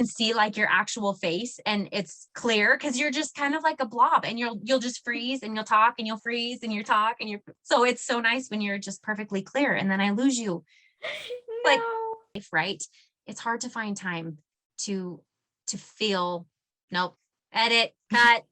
see like your actual face and it's clear, because you're just kind of like a blob, and you'll just freeze and you'll talk and you'll freeze and you'll talk and so it's so nice when you're just perfectly clear, and then I lose you. No. Like, right? It's hard to find time to feel. Nope. Edit. Cut.